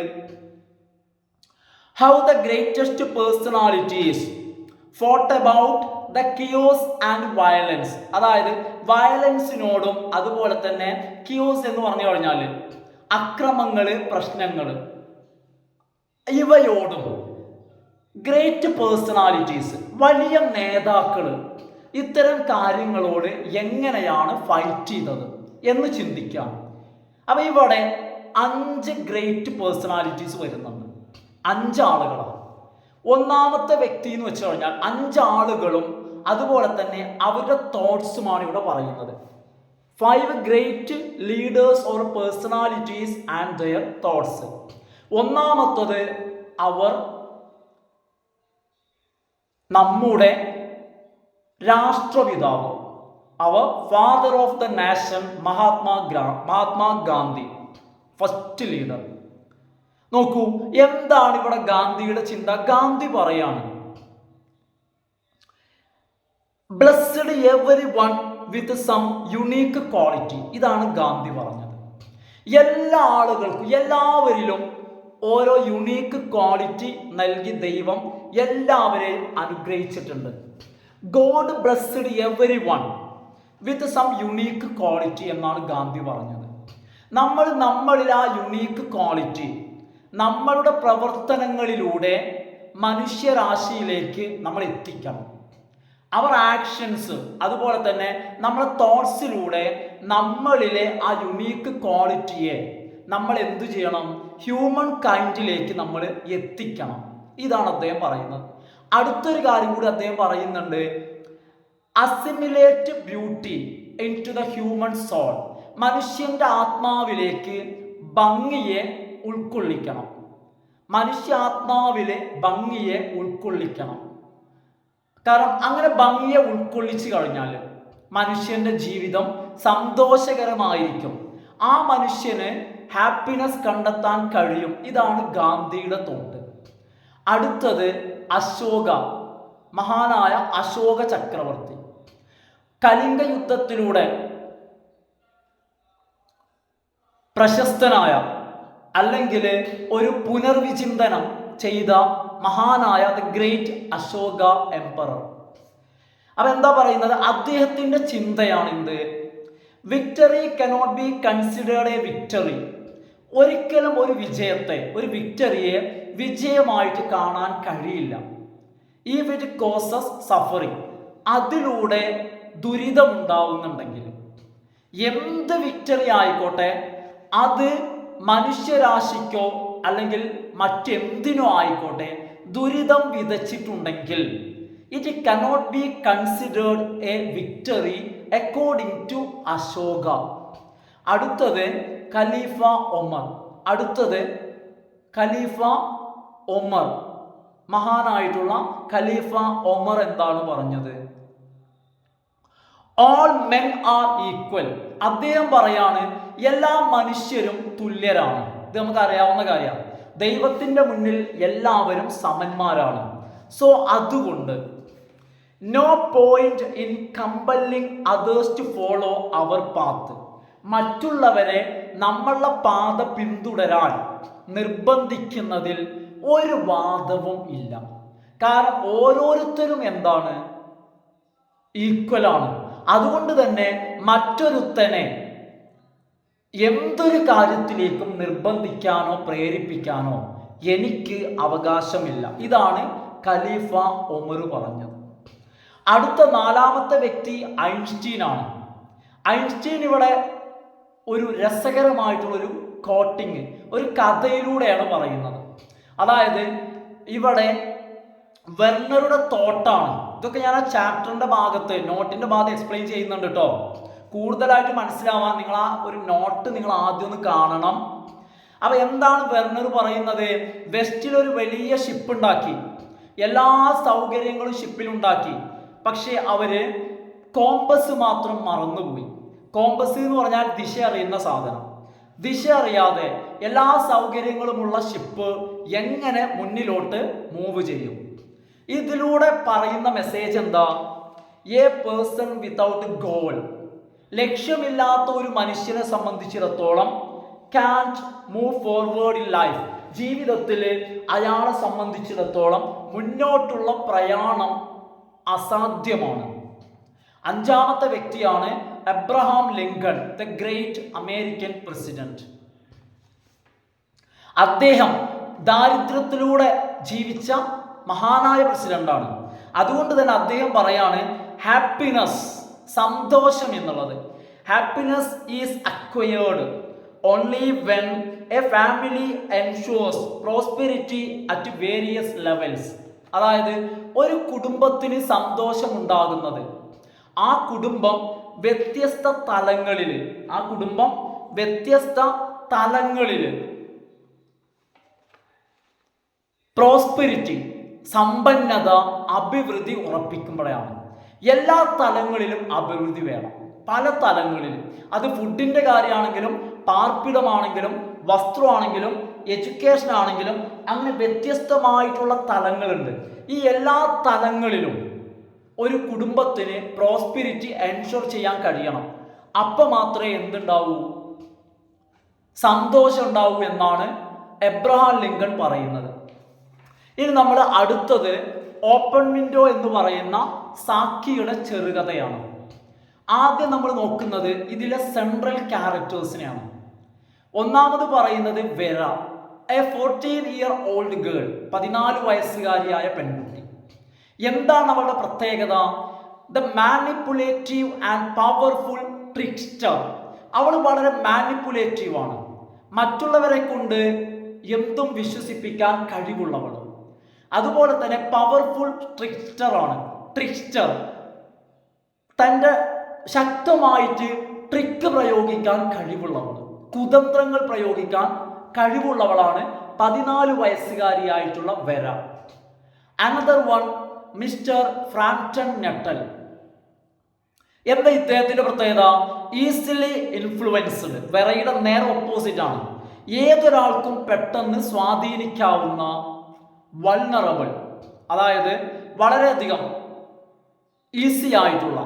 How the greatest personalities fought about the kiosk and violence. അതായത് വയലൻസിനോടും അതുപോലെ തന്നെ കിയോസ് എന്ന് പറഞ്ഞു കഴിഞ്ഞാൽ അക്രമങ്ങൾ, പ്രശ്നങ്ങൾ, ഇവയോടും ഗ്രേറ്റ് പേഴ്സണാലിറ്റീസ്, വലിയ നേതാക്കൾ, ഇത്തരം കാര്യങ്ങളോട് എങ്ങനെയാണ് ഫൈറ്റ് ചെയ്തത് എന്ന് ചിന്തിക്കാം. അപ്പം ഇവിടെ 5 ഗ്രേറ്റ് പേഴ്സണാലിറ്റീസ് വരുന്നുണ്ട്. 5 ആളുകളാണ്. ഒന്നാമത്തെ വ്യക്തി എന്ന് വെച്ച് കഴിഞ്ഞാൽ 5 ആളുകളും അതുപോലെ തന്നെ അവരുടെ തോട്ട്സുമാണ് ഇവിടെ പറയുന്നത്. 5 great leaders or personalities and their thoughts. ഒന്നാമത്തത് അവർ നമ്മുടെ രാഷ്ട്രപിതാവ്, our father of the nation Mahatma Gandhi, first leader. നോക്കൂ, എന്താണ് ഇവിടെ ഗാന്ധിയുടെ ചിന്ത? ഗാന്ധി പറയാണ് blessed everyone with some unique quality. ഇതാണ് ഗാന്ധി പറഞ്ഞത്. എല്ലാ ആളുകൾക്കും, എല്ലാവരിലും ഓരോ യുണീക്ക് ക്വാളിറ്റി നൽകി ദൈവം എല്ലാവരെയും അനുഗ്രഹിച്ചിട്ടുണ്ട്. God blessed everyone with some unique quality എന്നാണ് ഗാന്ധി പറഞ്ഞത്. നമ്മളിൽ ആ യുണീക്ക് ക്വാളിറ്റി നമ്മളുടെ പ്രവർത്തനങ്ങളിലൂടെ മനുഷ്യരാശിയിലേക്ക് നമ്മൾ എത്തിക്കണം. അവർ ആക്ഷൻസ് അതുപോലെ തന്നെ നമ്മുടെ തോട്ട്സിലൂടെ നമ്മളിലെ ആ യുണീക്ക് ക്വാളിറ്റിയെ നമ്മൾ എന്തു ചെയ്യണം? ഹ്യൂമൻ കൈൻഡിലേക്ക് നമ്മൾ എത്തിക്കണം. ഇതാണ് അദ്ദേഹം പറയുന്നത്. അടുത്തൊരു കാര്യം കൂടി അദ്ദേഹം പറയുന്നുണ്ട്, assimilate beauty in to the human soul. മനുഷ്യൻ്റെ ആത്മാവിലേക്ക് ഭംഗിയെ ഉൾക്കൊള്ളിക്കണം. മനുഷ്യാത്മാവിലെ ഭംഗിയെ ഉൾക്കൊള്ളിക്കണം. കാരണം അങ്ങനെ ഭംഗിയെ ഉൾക്കൊള്ളിച്ചു കഴിഞ്ഞാൽ മനുഷ്യൻ്റെ ജീവിതം സന്തോഷകരമായിരിക്കും. ആ മനുഷ്യന് ഹാപ്പിനെസ് കണ്ടെത്താൻ കഴിയും. ഇതാണ് ഗാന്ധിയുടെ തോട്ട്. അടുത്തത് അശോക, മഹാനായ അശോക ചക്രവർത്തി. കലിംഗ യുദ്ധത്തിലൂടെ പ്രശസ്തനായ അല്ലെങ്കിൽ ഒരു പുനർവിചിന്തനം ചെയ്ത മഹാനായ ദ ഗ്രേറ്റ് അശോക എംപറർ. അപ്പം എന്താ പറയുന്നത്? അദ്ദേഹത്തിൻ്റെ ചിന്തയാണ് എന്ത്? Victory cannot be considered a victory. ഒരിക്കലും ഒരു വിജയത്തെ, ഒരു വിക്ടറിയെ വിജയമായിട്ട് കാണാൻ കഴിയില്ല. ഇഫ് ഇറ്റ് കോസസ് സഫറിങ്, അതിലൂടെ ദുരിതമുണ്ടാവുന്നുണ്ടെങ്കിൽ, എന്ത് വിക്ടറി ആയിക്കോട്ടെ അത് മനുഷ്യരാശിക്കോ അല്ലെങ്കിൽ മറ്റെന്തിനോ ആയിക്കോട്ടെ ദുരിതം വിതച്ചിട്ടുണ്ടെങ്കിൽ it cannot be considered a victory according to Ashoka. അടുത്തത് ഖലീഫ ഒമർ. അടുത്തത് ഖലീഫ ഒമർ, മഹാനായിട്ടുള്ള ഖലീഫ ഒമർ എന്താണ് പറഞ്ഞത്? All men are equal. അദ്ദേഹം പറയാണ് എല്ലാ മനുഷ്യരും തുല്യരാണ്. ഇത് നമുക്ക് അറിയാവുന്ന കാര്യമാണ്. ദൈവത്തിന്റെ മുന്നിൽ എല്ലാവരും സമന്മാരാണ്. സോ അതുകൊണ്ട് no point in compelling others to follow our path. മറ്റുള്ളവരെ നമ്മളുടെ പാത പിന്തുടരാൻ നിർബന്ധിക്കുന്നതിൽ ഒരു വാദവും ഇല്ല. കാരണം ഓരോരുത്തരും എന്താണ്? ഈക്വലാണ്. അതുകൊണ്ട് തന്നെ മറ്റൊരുത്തനെ എന്തൊരു കാര്യത്തിലേക്കും നിർബന്ധിക്കാനോ പ്രേരിപ്പിക്കാനോ എനിക്ക് അവകാശമില്ല. ഇതാണ് ഖലീഫ ഒമർ പറഞ്ഞത്. അടുത്ത നാലാമത്തെ വ്യക്തി ഐൻസ്റ്റീൻ ആണ്. ഐൻസ്റ്റീൻ ഇവിടെ ഒരു രസകരമായിട്ടുള്ളൊരു കോട്ടിങ്, ഒരു കഥയിലൂടെയാണ് പറയുന്നത്. അതായത് ഇവിടെ വെർണറുടെ തോട്ടാണ്. ഇതൊക്കെ ഞാൻ ആ ചാപ്റ്ററിന്റെ ഭാഗത്ത്, നോട്ടിന്റെ ഭാഗത്ത് എക്സ്പ്ലെയിൻ ചെയ്യുന്നുണ്ട് കേട്ടോ. കൂടുതലായിട്ട് മനസ്സിലാവാൻ നിങ്ങൾ ആ ഒരു നോട്ട് നിങ്ങൾ ആദ്യം ഒന്ന് കാണണം. അപ്പൊ എന്താണ് വെർണർ പറയുന്നത്? വെസ്റ്റിൽ ഒരു വലിയ ഷിപ്പ് ഉണ്ടാക്കി, എല്ലാ സൗകര്യങ്ങളും ഷിപ്പിലുണ്ടാക്കി. പക്ഷെ അവര് കോമ്പസ് മാത്രം മറന്നുപോയി. കോമ്പസ് എന്ന് പറഞ്ഞാൽ ദിശ അറിയുന്ന സാധനം. ദിശ അറിയാതെ എല്ലാ സൗകര്യങ്ങളുമുള്ള ഷിപ്പ് എങ്ങനെ മുന്നിലോട്ട് മൂവ് ചെയ്യും? ഇതിലൂടെ പറയുന്ന മെസ്സേജ് എന്താ? എ പേഴ്സൺ വിതൗട്ട് ഗോൾ, ലക്ഷ്യമില്ലാത്ത ഒരു മനുഷ്യനെ സംബന്ധിച്ചിടത്തോളം can't move forward in life. ജീവിതത്തിൽ അയാളെ സംബന്ധിച്ചിടത്തോളം മുന്നോട്ടുള്ള പ്രയാണം അസാധ്യമാണ്. അഞ്ചാമത്തെ വ്യക്തിയാണ് Abraham Lincoln, the great American president. അദ്ദേഹം ദാരിദ്ര്യത്തിലൂടെ ജീവിച്ച മഹാനായ പ്രസിഡന്റാണ്. അതുകൊണ്ട് തന്നെ അദ്ദേഹം പറയാണ് ഹാപ്പിനെസ്, സന്തോഷം എന്നുള്ളത്, happiness is acquired only when A family ensures prosperity at various levels. അതായത് ഒരു കുടുംബത്തിന് സന്തോഷം ഉണ്ടാകുന്നത് ആ കുടുംബം വ്യത്യസ്ത തലങ്ങളിൽ പ്രോസ്പെരിറ്റി, സമ്പന്നത, അഭിവൃദ്ധി ഉറപ്പിക്കുമ്പോഴാണ്. എല്ലാ തലങ്ങളിലും അഭിവൃദ്ധി വേണം, പല തലങ്ങളിലും. അത് ഫുഡിന്റെ കാര്യമാണെങ്കിലും പാർപ്പിടമാണെങ്കിലും വസ്ത്രമാണെങ്കിലും എഡ്യൂക്കേഷൻ ആണെങ്കിലും അങ്ങനെ വ്യത്യസ്തമായിട്ടുള്ള തലങ്ങളുണ്ട്. ഈ എല്ലാ തലങ്ങളിലും ഒരു കുടുംബത്തിന് പ്രോസ്പെരിറ്റി എൻഷുർ ചെയ്യാൻ കഴിയണം. അപ്പം മാത്രമേ എന്തുണ്ടാവൂ? സന്തോഷം ഉണ്ടാവൂ എന്നാണ് എബ്രഹാം ലിങ്കൺ പറയുന്നത്. ഇനി നമ്മൾ അടുത്തത് ഓപ്പൺ വിൻഡോ എന്ന് പറയുന്ന സാക്കിയുടെ ചെറുകഥയാണ്. ആദ്യം നമ്മൾ നോക്കുന്നത് ഇതിലെ സെൻട്രൽ ക്യാരക്ടേഴ്സിനെയാണ്. ഒന്നാമത് പറയുന്നത് വെറ, എ 14-year-old ഗേൾ, 14 വയസ്സുകാരിയായ പെൺകുട്ടി. എന്താണ് അവളുടെ പ്രത്യേകത? The manipulative and powerful trickster. അവൾ വളരെ മാനിപ്പുലേറ്റീവ് ആണ്, മറ്റുള്ളവരെ കൊണ്ട് എന്തും വിശ്വസിപ്പിക്കാൻ കഴിവുള്ളവൾ. അതുപോലെ തന്നെ പവർഫുൾ ട്രിക്സ്റ്റർ ആണ്. ട്രിക്സ്റ്റർ തൻ്റെ ശക്തമായിട്ട് ട്രിക്ക് പ്രയോഗിക്കാൻ കഴിവുള്ളവൾ, കുതന്ത്രങ്ങൾ പ്രയോഗിക്കാൻ കഴിവുള്ളവളാണ് 14 വയസ്സുകാരിയായിട്ടുള്ള Vera. Another one Mister Framton Nuttel. എന്താ ഇദ്ദേഹത്തിന്റെ പ്രത്യേകത? Easily influenced. വെറയുടെ നേരെ ഓപ്പോസിറ്റ് ആണ്. ഏതൊരാൾക്കും പെട്ടെന്ന് സ്വാധീനിക്കാവുന്ന, വൾണറബിൾ, അതായത് വളരെയധികം ഈസി ആയിട്ടുള്ള,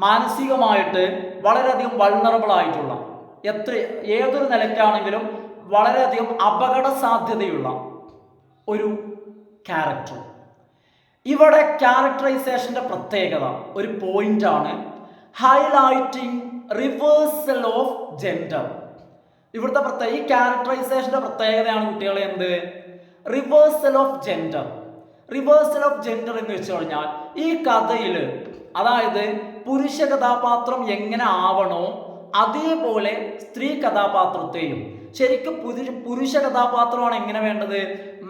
മാനസികമായിട്ട് വളരെയധികം വൾണറബിൾ ആയിട്ടുള്ള, ഏതൊരു നിലയ്ക്കാണെങ്കിലും വളരെയധികം അപകട സാധ്യതയുള്ള ഒരു ക്യാരക്ടർ. ഇവിടെ ക്യാരക്ടറൈസേഷന്റെ പ്രത്യേകത, ഒരു പോയിന്റാണ്, ഹൈലൈറ്റിംഗ് റിവേഴ്സൽ ഓഫ് ജെൻഡർ. ഇവിടുത്തെ പ്രത്യേക ഈ ക്യാരക്ടറൈസേഷന്റെ പ്രത്യേകതയാണ് കുട്ടികളെ എന്ത്? Reversal of gender. Reversal of gender എന്ന് വെച്ച് കഴിഞ്ഞാൽ ഈ കഥയിൽ, അതായത് പുരുഷ കഥാപാത്രം എങ്ങനെ ആവണോ അതേപോലെ സ്ത്രീ കഥാപാത്രത്തെയും, ശരിക്കും പുരുഷ കഥാപാത്രമാണ് എങ്ങനെ വേണ്ടത്?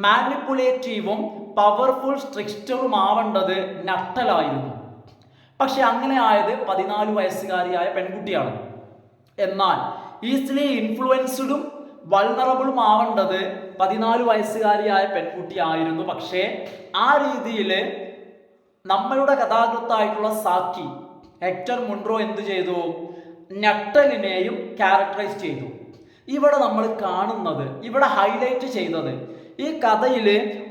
മാനിപ്പുലേറ്റീവും പവർഫുൾ സ്ട്രിക്റ്ററും ആവേണ്ടത് നട്ടലായിരുന്നു. പക്ഷെ അങ്ങനെ ആയത് 14 വയസ്സുകാരിയായ പെൺകുട്ടിയാണ്. എന്നാൽ ഈസിലി ഇൻഫ്ലുവൻസ്ഡും വൾണറബിളും ആവേണ്ടത് 14 വയസ്സുകാരിയായ പെൺകുട്ടി ആയിരുന്നു. പക്ഷേ ആ രീതിയിൽ നമ്മളുടെ കഥാകൃത്തായിട്ടുള്ള സാക്കി ഹെക്ടർ മുൺറോ എന്ത് ചെയ്തു? നട്ടലിനെയും ക്യാരക്ടറൈസ് ചെയ്തു. ഇവിടെ നമ്മൾ കാണുന്നത്, ഇവിടെ ഹൈലൈറ്റ് ചെയ്തത്, ഈ കഥയിൽ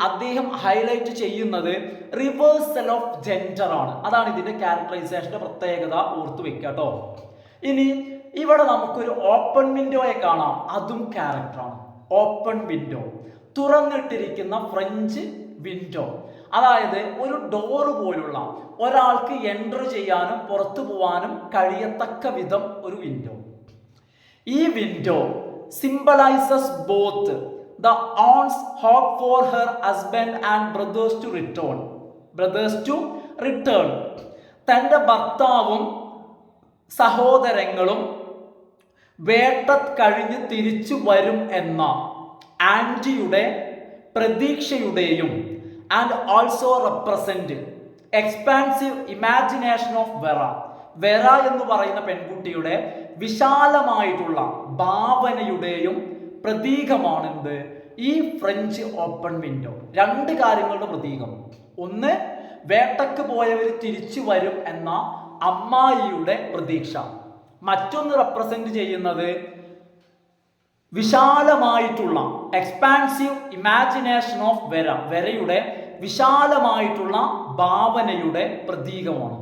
അദ്ദേഹം ഹൈലൈറ്റ് ചെയ്യുന്നത് റിവേഴ്സൽ ഓഫ് ജെൻഡർ ആണ്. അതാണ് ഇതിന്റെ ക്യാരക്ടറൈസേഷന്റെ പ്രത്യേകത, ഓർത്തു വെക്കുക കേട്ടോ. ഇനി ഇവിടെ നമുക്കൊരു ഓപ്പൺ വിൻഡോയെ കാണാം, അതും ക്യാരക്ടറാണ്. ഓപ്പൺ വിൻഡോ, തുറന്നിട്ടിരിക്കുന്ന ഫ്രഞ്ച് വിൻഡോ, അതായത് ഒരു ഡോറ് പോലുള്ള ഒരാൾക്ക് എൻ്റർ ചെയ്യാനും പുറത്തു പോകാനും കഴിയത്തക്ക വിധം ഒരു വിൻഡോ. ഈ window symbolizes both the aunt's hope for her husband and brothers to return. തൻ്റെ ഭർത്താവും സഹോദരങ്ങളും വേട്ട കഴിഞ്ഞ് തിരിച്ചു വരും എന്ന ആൻറ്റിയുടെ പ്രതീക്ഷയുടെയും and also represent expansive imagination of Vera എന്ന് പറയുന്ന പെൺകുട്ടിയുടെ വിശാലമായിട്ടുള്ള ഭാവനയുടെയും പ്രതീകമാണെന്ത്? ഈ ഫ്രഞ്ച് ഓപ്പൺ വിൻഡോ. രണ്ട് കാര്യങ്ങളുടെ പ്രതീകം. ഒന്ന്, വേട്ടക്ക് പോയവർ തിരിച്ചു വരും എന്ന അമ്മായിയുടെ പ്രതീക്ഷ. മറ്റൊന്ന് റെപ്രസെന്റ് ചെയ്യുന്നത് വിശാലമായിട്ടുള്ള എക്സ്പാൻസീവ് ഇമാജിനേഷൻ ഓഫ് വെറയുടെ വിശാലമായിട്ടുള്ള ഭാവനയുടെ പ്രതീകമാണ്.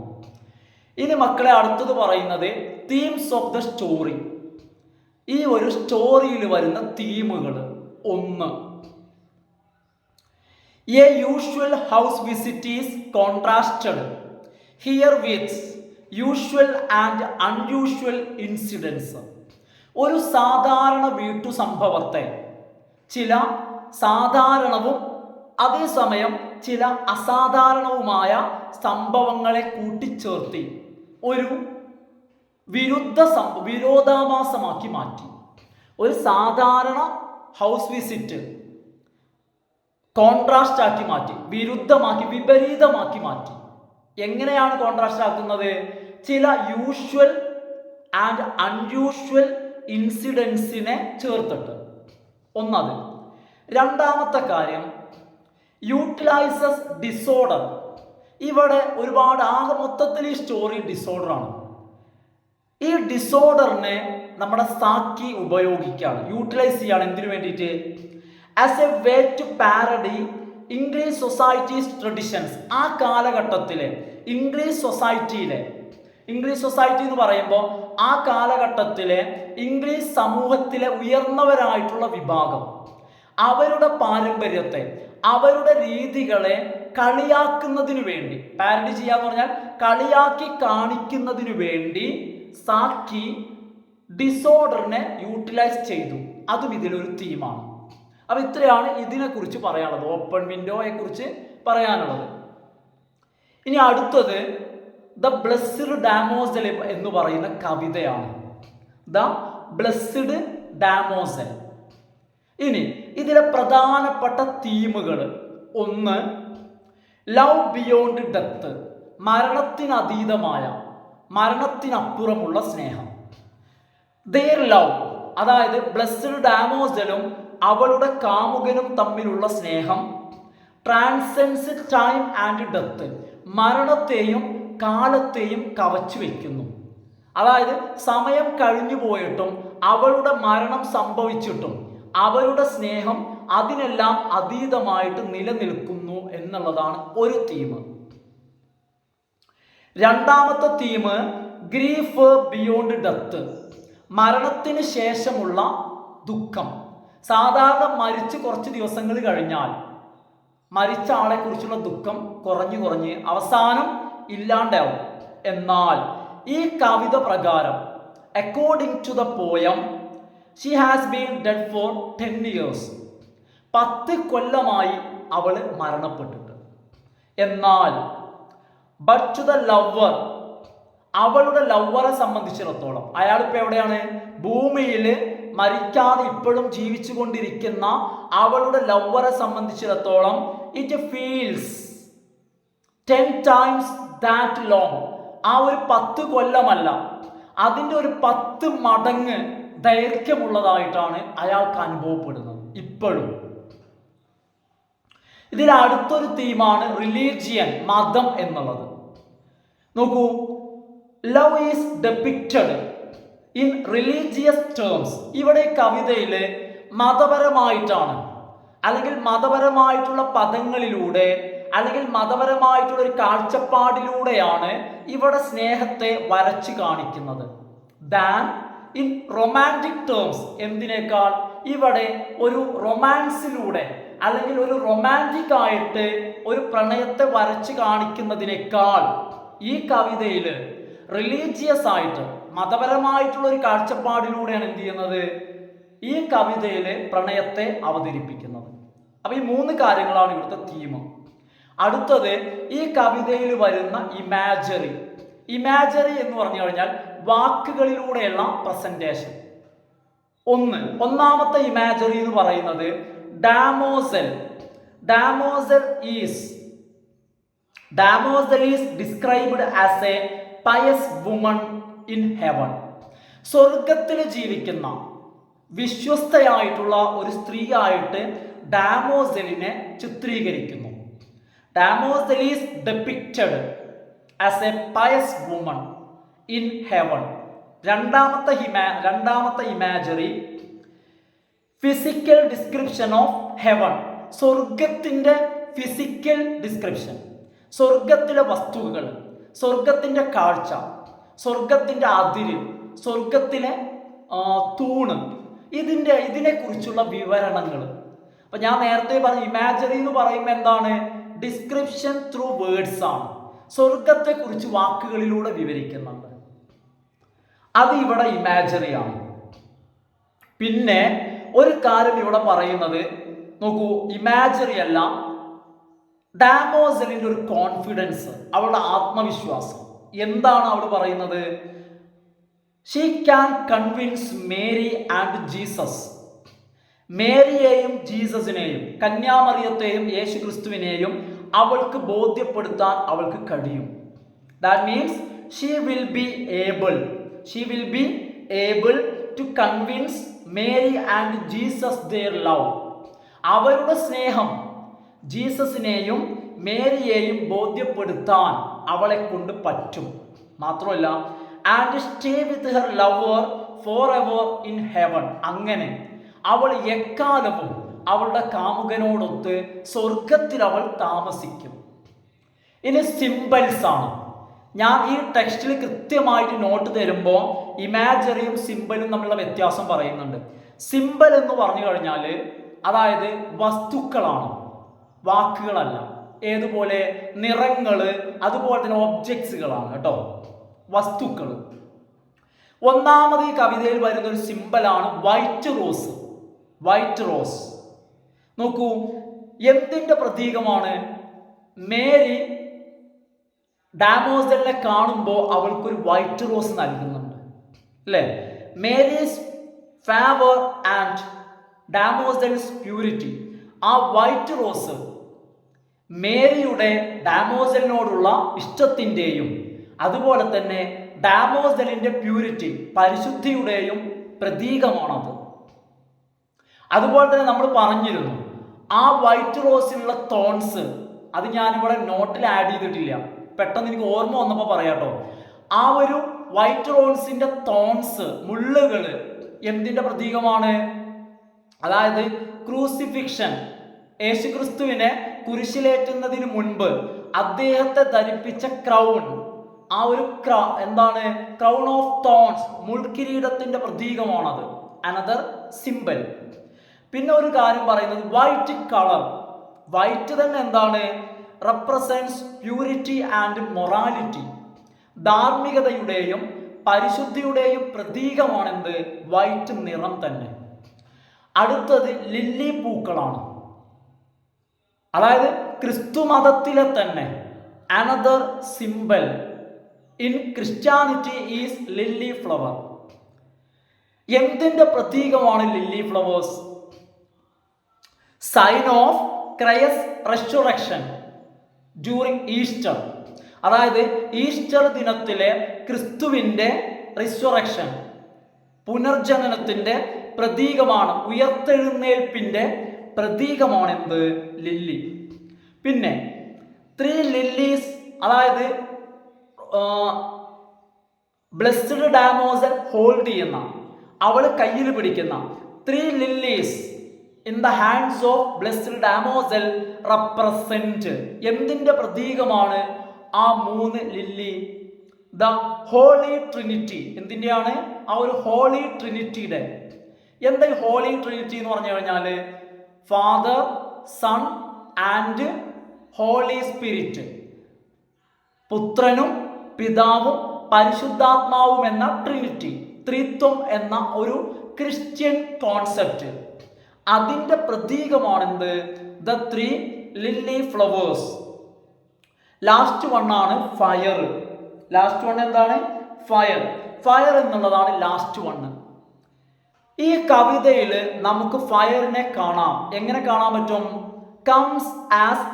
ഇനി മക്കളെ അടുത്തത് പറയുന്നത് തീംസ് ഓഫ് ദ സ്റ്റോറി. ഈ ഒരു സ്റ്റോറിയിൽ വരുന്ന തീമുകൾ. ഒന്ന്, a usual house visit is contrasted here with usual and unusual incidence. ഒരു സാധാരണ വീട്ടു സംഭവത്തെ ചില സാധാരണവും അതേസമയം ചില അസാധാരണവുമായ സംഭവങ്ങളെ കൂട്ടിച്ചേർത്തി ഒരു വിരോധാഭാസമാക്കി മാറ്റി. ഒരു സാധാരണ ഹൗസ് വിസിറ്റ് കോൺട്രാസ്റ്റ് ആക്കി മാറ്റി, വിരുദ്ധമാക്കി, വിപരീതമാക്കി മാറ്റി. എങ്ങനെയാണ് കോൺട്രാസ്റ്റ് ആക്കുന്നത്? ചില യൂഷ്വൽ ആൻഡ് അൺയൂഷ്വൽ ഇൻസിഡൻസിനെ ചേർത്തിട്ട്. ഒന്നത്. രണ്ടാമത്തെ കാര്യം, യൂട്ടിലൈസസ് ഡിസോർഡർ. ഇവിടെ ഒരുപാട് ആകെ മൊത്തത്തിൽ ഈ സ്റ്റോറി ഡിസോർഡറാണ്. ഈ ഡിസോർഡറിനെ നമ്മുടെ സാക്കി ഉപയോഗിക്കുകയാണ്, യൂട്ടിലൈസ് ചെയ്യാണ്. എന്തിനു വേണ്ടിയിട്ട്? As a way to parody English societies traditions. ആ കാലഘട്ടത്തിലെ ഇംഗ്ലീഷ് സൊസൈറ്റി എന്ന് പറയുമ്പോൾ ആ കാലഘട്ടത്തിലെ ഇംഗ്ലീഷ് സമൂഹത്തിലെ ഉയർന്നവരായിട്ടുള്ള വിഭാഗം അവരുടെ പാരമ്പര്യത്തെ, അവരുടെ രീതികളെ കളിയാക്കുന്നതിനു വേണ്ടി, പാരഡി ചെയ്യാന്ന് പറഞ്ഞാൽ കളിയാക്കി കാണിക്കുന്നതിനു വേണ്ടി സാക്കി ഡിസോർഡറിനെ യൂട്ടിലൈസ് ചെയ്തു. അതും ഇതിലൊരു തീമാണ്. അപ്പൊ ഇത്രയാണ് ഇതിനെക്കുറിച്ച് പറയാനുള്ളത്, ഓപ്പൺ വിൻഡോയെ കുറിച്ച് പറയാനുള്ളത്. ഇനി അടുത്തത് ദ ബ്ലെസ്ഡ് ഡാമോസൽ എന്ന് പറയുന്ന കവിതയാണ്. The Blessed Damozel. ഇനി ഇതിലെ പ്രധാനപ്പെട്ട തീമുകൾ. ഒന്ന്, ലവ് ബിയോണ്ട് ഡെത്ത്. മരണത്തിനതീതമായ, മരണത്തിനപ്പുറമുള്ള സ്നേഹം. ദെയർ ലവ്, അതായത് ബ്ലെസ്ഡ് ഡാമോസലും അവളുടെ കാമുകനും തമ്മിലുള്ള സ്നേഹം ട്രാൻസെൻസ് ടൈം ആൻഡ് ഡെത്ത്. മരണത്തെയും കാലത്തെയും കവച്ചു വയ്ക്കുന്നു. അതായത് സമയം കഴിഞ്ഞു പോയിട്ടും അവളുടെ മരണം സംഭവിച്ചിട്ടും അവരുടെ സ്നേഹം അതിനെല്ലാം അതീതമായിട്ട് നിലനിൽക്കുന്നു എന്നുള്ളതാണ് ഒരു തീം. രണ്ടാമത്തെ തീം ഗ്രീഫ് ബിയോണ്ട് ഡെത്ത്. മരണത്തിന് ശേഷമുള്ള ദുഃഖം. സാധാരണ മരിച്ച് കുറച്ച് ദിവസങ്ങൾ കഴിഞ്ഞാൽ മരിച്ച ആളെ കുറിച്ചുള്ള ദുഃഖം കുറഞ്ഞ് അവസാനം ഇല്ലാണ്ടാവും. എന്നാൽ ഈ കവിത പ്രകാരം according to the poem she has been dead for 10 years. 10 കൊല്ലമായി അവൾ മരണപ്പെട്ടിട്ട്. എന്നാൽ ബട്ട് ടു ദ ലവർ, അവളുടെ ലവറെ സംബന്ധിച്ചിടത്തോളം, അയാൾ ഇപ്പൊ എവിടെയാണ്? ഭൂമിയിൽ മരിക്കാതെ ഇപ്പോഴും ജീവിച്ചു കൊണ്ടിരിക്കുന്ന അവളുടെ ലവറെ സംബന്ധിച്ചിടത്തോളം it feels 10 times that long. ആ ഒരു 10 കൊല്ലമല്ല, അതിൻ്റെ ഒരു 10 മടങ്ങ് ദൈർഘ്യമുള്ളതായിട്ടാണ് അയാൾക്ക് അനുഭവപ്പെടുന്നത് ഇപ്പോഴും. ഇതിൽ അടുത്തൊരു തീമാണ് റിലീജിയൻ, മതം എന്നുള്ളത്. നോക്കൂ, love is depicted in religious terms. ഇവിടെ കവിതയിൽ മതപരമായിട്ടാണ്, അല്ലെങ്കിൽ മതപരമായിട്ടുള്ള പദങ്ങളിലൂടെ, അല്ലെങ്കിൽ മതപരമായിട്ടുള്ള ഒരു കാഴ്ചപ്പാടിലൂടെയാണ് ഇവിടെ സ്നേഹത്തെ വരച്ചു കാണിക്കുന്നത്. ദാൻ ഇൻ റൊമാൻറ്റിക് ടേംസ്, എന്തിനേക്കാൾ ഇവിടെ ഒരു റൊമാൻസിലൂടെ, അല്ലെങ്കിൽ ഒരു റൊമാൻറ്റിക് ആയിട്ട് ഒരു പ്രണയത്തെ വരച്ചു കാണിക്കുന്നതിനേക്കാൾ ഈ കവിതയിൽ റിലീജിയസ് ആയിട്ട്, മതപരമായിട്ടുള്ള ഒരു കാഴ്ചപ്പാടിലൂടെയാണ് എന്ത് ചെയ്യുന്നത്, ഈ കവിതയിൽ പ്രണയത്തെ അവതരിപ്പിക്കുന്നത്. അപ്പൊ ഈ 3 കാര്യങ്ങളാണ് ഇവിടുത്തെ തീം. അടുത്തത് ഈ കവിതയിൽ വരുന്ന ഇമാജറി. ഇമാജറി എന്ന് പറഞ്ഞു കഴിഞ്ഞാൽ വാക്കുകളിലൂടെയുള്ള പ്രസന്റേഷൻ. ഒന്നാമത്തെ ഇമാജറി എന്ന് പറയുന്നത് Damozel. Damozel is described as a pious woman in heaven. സ്വർഗത്തിൽ ജീവിക്കുന്ന വിശ്വസ്തയായിട്ടുള്ള ഒരു സ്ത്രീയായിട്ട് ഡാമോസലിനെ ചിത്രീകരിക്കുന്നു. Damozel is depicted as a pious woman in heaven. രണ്ടാമത്തെ imagery physical description of heaven. സ്വർഗത്തിൻ്റെ ഫിസിക്കൽ ഡിസ്ക്രിപ്ഷൻ, സ്വർഗത്തിലെ വസ്തുക്കൾ, സ്വർഗത്തിൻ്റെ കാഴ്ച, സ്വർഗത്തിൻ്റെ അതിര്, സ്വർഗത്തിലെ തൂണ്, ഇതിനെക്കുറിച്ചുള്ള വിവരണങ്ങൾ. അപ്പൊ ഞാൻ നേരത്തെ പറഞ്ഞ ഇമാജറി എന്ന് പറയുമ്പോൾ എന്താണ്? ഡിസ്ക്രിപ്ഷൻ ത്രൂ വേർഡ്സ് ആണ്. സ്വർഗത്തെക്കുറിച്ച് വാക്കുകളിലൂടെ വിവരിക്കുന്നുണ്ട്. അത് ഇവിടെ ഇമാജറി ആണ്. പിന്നെ ഒരു കാര്യം ഇവിടെ പറയുന്നത്, നോക്കൂ, ഇമാജറി അല്ല, ഡാമോസലിൻ്റെ ഒരു കോൺഫിഡൻസ്, അവളുടെ ആത്മവിശ്വാസം. എന്താണ് അവൾ പറയുന്നത്? She can convince Mary and Jesus. മേരിയെയും ജീസസിനെയും, കന്യാമറിയത്തെയും യേശു ക്രിസ്തുവിനെയും അവൾക്ക് ബോധ്യപ്പെടുത്താൻ അവൾക്ക് കഴിയും. That means she will be able to convince Mary and Jesus their love. അവരുടെ സ്നേഹം ജീസസിനെയും മേരിയെയും ബോധ്യപ്പെടുത്താൻ അവളെ കൊണ്ട് പറ്റും. മാത്രമല്ല, and stay with her lover forever in heaven. അങ്ങനെ അവൾ എക്കാലവും അവളുടെ കാമുകനോടൊത്ത് സ്വർഗത്തിൽ അവൾ താമസിക്കും. ഇനി സിംബൽസ് ആണ്. ഞാൻ ഈ ടെക്സ്റ്റിൽ കൃത്യമായിട്ട് നോട്ട് തരുമ്പോൾ ഇമാജറിയും സിംബലും തമ്മിലുള്ള വ്യത്യാസം പറയുന്നുണ്ട്. സിംബൽ എന്ന് പറഞ്ഞു കഴിഞ്ഞാൽ അതായത് വസ്തുക്കളാണ്, വാക്കുകളല്ല. ഏതുപോലെ? നിറങ്ങൾ, അതുപോലെ തന്നെ ഒബ്ജക്ട്സുകളാണ് കേട്ടോ, വസ്തുക്കൾ. ഒന്നാമത് ഈ കവിതയിൽ വരുന്ന ഒരു സിംബലാണ് വൈറ്റ് റോസ്. വൈറ്റ് റോസ് നോക്കൂ, എന്തിൻ്റെ പ്രതീകമാണ്? മേരി ഡാമോസലിനെ കാണുമ്പോൾ അവൾക്കൊരു വൈറ്റ് റോസ് നൽകുന്നുണ്ട്, അല്ലേ? Mary's favour and Damozel's purity. ആ വൈറ്റ് റോസ് മേരിയുടെ ഡാമോസലിനോടുള്ള ഇഷ്ടത്തിൻ്റെയും അതുപോലെ തന്നെ ഡാമോസലിൻ്റെ പ്യൂരിറ്റി, പരിശുദ്ധിയുടെയും പ്രതീകമാണത്. അതുപോലെ തന്നെ നമ്മൾ പറഞ്ഞിരുന്നു, ആ വൈറ്റ് റോസിലുള്ള തോൺസ്, അത് ഞാനിവിടെ നോട്ടിൽ ആഡ് ചെയ്തിട്ടില്ല, പെട്ടെന്ന് എനിക്ക് ഓർമ്മ വന്നപ്പോൾ പറയാട്ടോ. ആ ഒരു വൈറ്റ് റോസിൻ്റെ തോൺസ്, മുള്ളുകൾ എന്തിൻ്റെ പ്രതീകമാണ്? അതായത് ക്രൂസിഫിക്ഷൻ, യേശുക്രിസ്തുവിനെ കുരിശിലേറ്റുന്നതിന് മുൻപ് അദ്ദേഹത്തെ ധരിപ്പിച്ച ക്രൗൺ, ആ ഒരു എന്താണ്? ക്രൗൺ ഓഫ് തോൺസ്, മുൾക്കിരീടത്തിന്റെ പ്രതീകമാണത്. Another symbol. പിന്നെ ഒരു കാര്യം പറയുന്നത് വൈറ്റ് കളർ. വൈറ്റ് തന്നെ എന്താണ്? Represents purity and morality. ധാർമ്മികതയുടെയും പരിശുദ്ധിയുടെയും പ്രതീകമാണെന്ത്? വൈറ്റ് നിറം തന്നെ. അടുത്തത് ലില്ലി പൂക്കളാണ്. അതായത് ക്രിസ്തു മതത്തിലെ തന്നെ another symbol in Christianity is lily flower. എന്തിന്റെ പ്രതീകമാണ് lily flowers? Sign of Christ resurrection during Easter. അതായത് ഈസ്റ്റർ ദിനത്തിലെ ക്രിസ്തുവിൻ്റെ റിസ്വറക്ഷൻ, പുനർജനനത്തിൻ്റെ പ്രതീകമാണ്, ഉയർത്തെഴുന്നേൽപ്പിൻ്റെ പ്രതീകമാണ് എന്ത്? ലില്ലി. പിന്നെ 3 ലില്ലീസ്, അതായത് ബ്ലെസ്ഡ് ഡാമോസൽ ഹോൾഡ് ചെയ്യുന്ന, അവൾ കയ്യിൽ പിടിക്കുന്ന 3 lilies in the hands of blessed damozel represent എന്തിന്റെ പ്രതീകമാണ്? ആ 3 ലില്ലി ദ ഹോളി ട്രിനിറ്റി. എന്തിൻ്റെയാണ്? ആ ഒരു ഹോളി ട്രിനിറ്റിയുടെ. എന്താ ഈ ഹോളി ട്രിനിറ്റി എന്ന് പറഞ്ഞു കഴിഞ്ഞാൽ father, son and holy spirit, പുത്രനും പിതാവും പരിശുദ്ധാത്മാവും എന്ന ട്രിനിറ്റി, ത്രിത്വം എന്ന ഒരു ക്രിസ്ത്യൻ കോൺസെപ്റ്റ്. അതിൻ്റെ പ്രതീകമാണെന്ത്? The 3 lily flowers. ലാസ്റ്റ് വണ്ണാണ് ഫയർ. ലാസ്റ്റ് വൺ എന്താണ്? ഫയർ. ഫയർ എന്നുള്ളതാണ് ലാസ്റ്റ് വണ്ണ്. ഈ കവിതയിൽ നമുക്ക് ഫയറിനെ കാണാം. എങ്ങനെ കാണാൻ പറ്റും? Comes as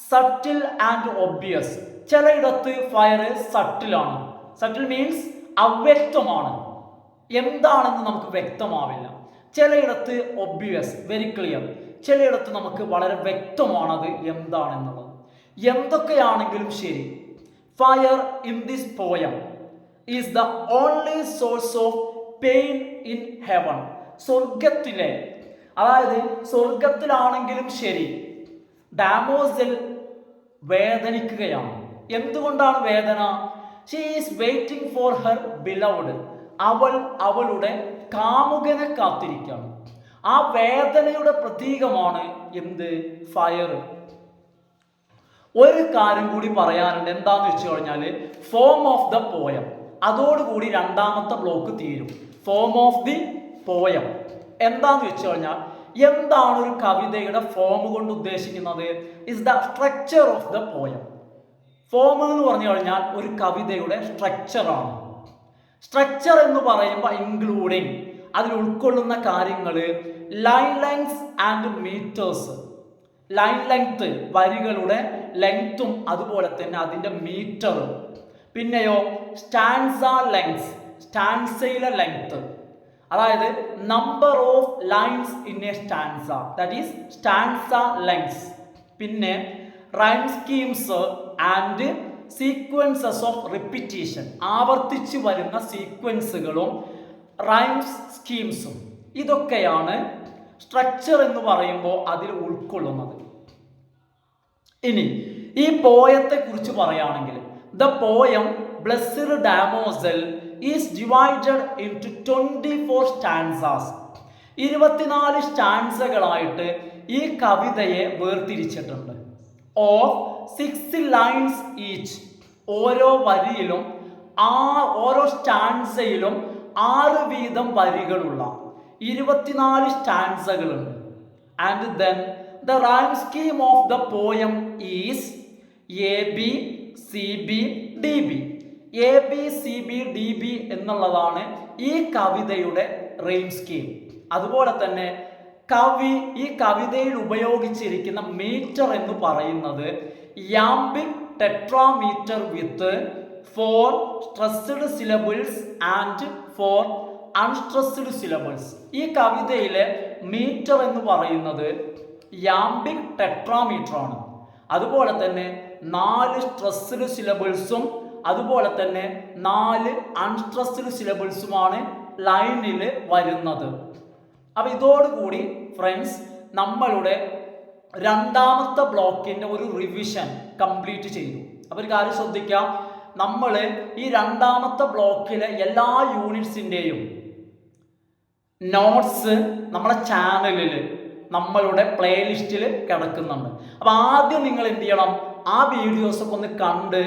subtle and obvious. ചിലയിടത്ത് ഫയർ സട്ടിലാണ്. സട്ടിൽ മീൻസ് അവ്യക്തമാണ്, എന്താണെന്ന് നമുക്ക് വ്യക്തമാവില്ല. ചിലയിടത്ത് ഒബ്വിയസ്, വെരി ക്ലിയർ. ചിലയിടത്ത് നമുക്ക് വളരെ വ്യക്തമാണത് എന്താണെന്നുള്ളത്. എന്തൊക്കെയാണെങ്കിലും ശരി, fire in this poem is the only source of pain in heaven. സ്വർഗത്തിലെ, അതായത് സ്വർഗത്തിലാണെങ്കിലും ശരി, ഡാമോസൽ വേദനിക്കുകയാണ്. എന്തുകൊണ്ടാണ് വേദന? She is waiting for her beloved. അവൾ അവളുടെ കാമുകനെ കാത്തിരിക്കുകയാണ്. ആ വേദനയുടെ പ്രതീകമാണ് എന്ത്? ഫയർ. ഒരു കാര്യം കൂടി പറയാനുണ്ട്. എന്താന്ന് വെച്ച് കഴിഞ്ഞാൽ ഫോം ഓഫ് ദ പോയം. അതോടുകൂടി രണ്ടാമത്തെ ബ്ലോക്ക് തീരും. ഫോം ഓഫ് ദി പോയം എന്താന്ന് വെച്ച് കഴിഞ്ഞാൽ എന്താണ് ഒരു കവിതയുടെ ഫോം കൊണ്ട് ഉദ്ദേശിക്കുന്നത്? Is the structure of the poem. Form എന്ന് പറഞ്ഞു കഴിഞ്ഞാൽ ഒരു കവിതയുടെ സ്ട്രക്ചറാണ്. സ്ട്രക്ചർ എന്ന് പറയുമ്പോൾ ഇൻക്ലൂഡിങ്, അതിൽ ഉൾക്കൊള്ളുന്ന കാര്യങ്ങൾ line length and meters. Line length, വരികളുടെ ലെങ്ത്തും അതുപോലെ തന്നെ അതിൻ്റെ മീറ്ററും. പിന്നെയോ സ്റ്റാൻസ ലെങ്ത്, സ്റ്റാൻസയിലെ ലെങ്ത്, അതായത് number of lines in a stanza, that is stanza length. പിന്നെ rhyme schemes and sequences of repetition, ആവർത്തിച്ച് വരുന്ന സീക്വൻസുകളും റൈംസ് സ്കീംസും. ഇതൊക്കെയാണ് സ്ട്രക്ചർ എന്ന് പറയുമ്പോൾ അതിൽ ഉൾക്കൊള്ളുന്നത്. ഇനി ഈ പോയത്തെ കുറിച്ച് പറയുകയാണെങ്കിൽ the poem blessed damozel is divided into 24 stanzas. 24 സ്റ്റാൻസകളായിട്ട് ഈ കവിതയെ വേർതിരിച്ചിട്ടുണ്ട്. Of 6 lines each. ഓരോ വരിയിലും ഓരോ സ്റ്റാൻസയിലും 6 വീതം വരികളുള്ള 24 സ്റ്റാൻസകളുണ്ട്. And then the rhyme scheme of the poem is AB, CB, DB. AB, CB, DB എന്നുള്ളതാണ് ഈ കവിതയുടെ റൈം സ്കീം. അതുപോലെ തന്നെ കവി ഈ കവിതയിൽ ഉപയോഗിച്ചിരിക്കുന്ന മീറ്റർ എന്ന് പറയുന്നത് യാംബിക് ടെട്രാമീറ്റർ വിത്ത് 4 stressed syllables and 4 unstressed syllables. ഈ കവിതയിലെ മീറ്റർ എന്ന് പറയുന്നത് യാംബിക് ടെട്രാമീറ്റർ ആണ്. അതുപോലെ തന്നെ 4 സ്ട്രെസ്ഡ് സിലബിൾസും അതുപോലെ തന്നെ 4 അൺസ്ട്രെസ്ഡ് സിലബിൾസുമാണ് ലൈനിൽ വരുന്നത്. അപ്പം ഇതോടുകൂടി ഫ്രണ്ട്സ് നമ്മളുടെ രണ്ടാമത്തെ ബ്ലോക്കിൻ്റെ ഒരു റിവിഷൻ കംപ്ലീറ്റ് ചെയ്തു. അപ്പോൾ ഒരു കാര്യം ശ്രദ്ധിക്കാം, നമ്മൾ ഈ രണ്ടാമത്തെ ബ്ലോക്കിലെ എല്ലാ യൂണിറ്റ്സിൻ്റെയും നോട്ട്സ് നമ്മുടെ ചാനലിൽ നമ്മളുടെ പ്ലേലിസ്റ്റിൽ കിടക്കുന്നുണ്ട്. അപ്പോൾ ആദ്യം നിങ്ങൾ എന്ത് ചെയ്യണം? ആ വീഡിയോസൊക്കെ ഒന്ന് കണ്ട്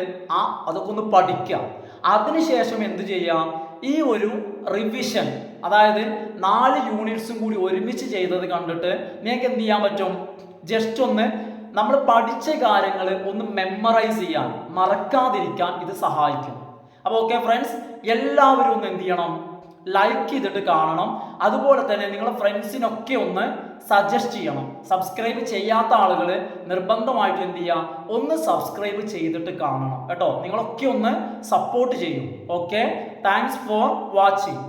അതൊക്കെ ഒന്ന് പഠിക്കുക. അതിനുശേഷം എന്ത് ചെയ്യാം, ഈ ഒരു റിവിഷൻ, അതായത് 4 യൂണിറ്റ്സും കൂടി ഒരുമിച്ച് ചെയ്തത് കണ്ടിട്ട് നിങ്ങൾക്ക് എന്ത് ചെയ്യാൻ പറ്റും, ജസ്റ്റ് ഒന്ന് നമ്മൾ പഠിച്ച കാര്യങ്ങൾ ഒന്ന് മെമ്മറൈസ് ചെയ്യാൻ, മറക്കാതിരിക്കാൻ ഇത് സഹായിക്കും. അപ്പോൾ ഓക്കെ ഫ്രണ്ട്സ്, എല്ലാവരും ഒന്ന് എന്ത് ചെയ്യണം, ലൈക്ക് ചെയ്തിട്ട് കാണണം. അതുപോലെ തന്നെ നിങ്ങളുടെ ഫ്രണ്ട്സിനൊക്കെ ഒന്ന് സജസ്റ്റ് ചെയ്യണം. സബ്സ്ക്രൈബ് ചെയ്യാത്ത ആളുകൾ നിർബന്ധമായിട്ട് എന്ത് ചെയ്യുക, ഒന്ന് സബ്സ്ക്രൈബ് ചെയ്തിട്ട് കാണണം കേട്ടോ. നിങ്ങളൊക്കെ ഒന്ന് സപ്പോർട്ട് ചെയ്യും. Okay, thanks for watching.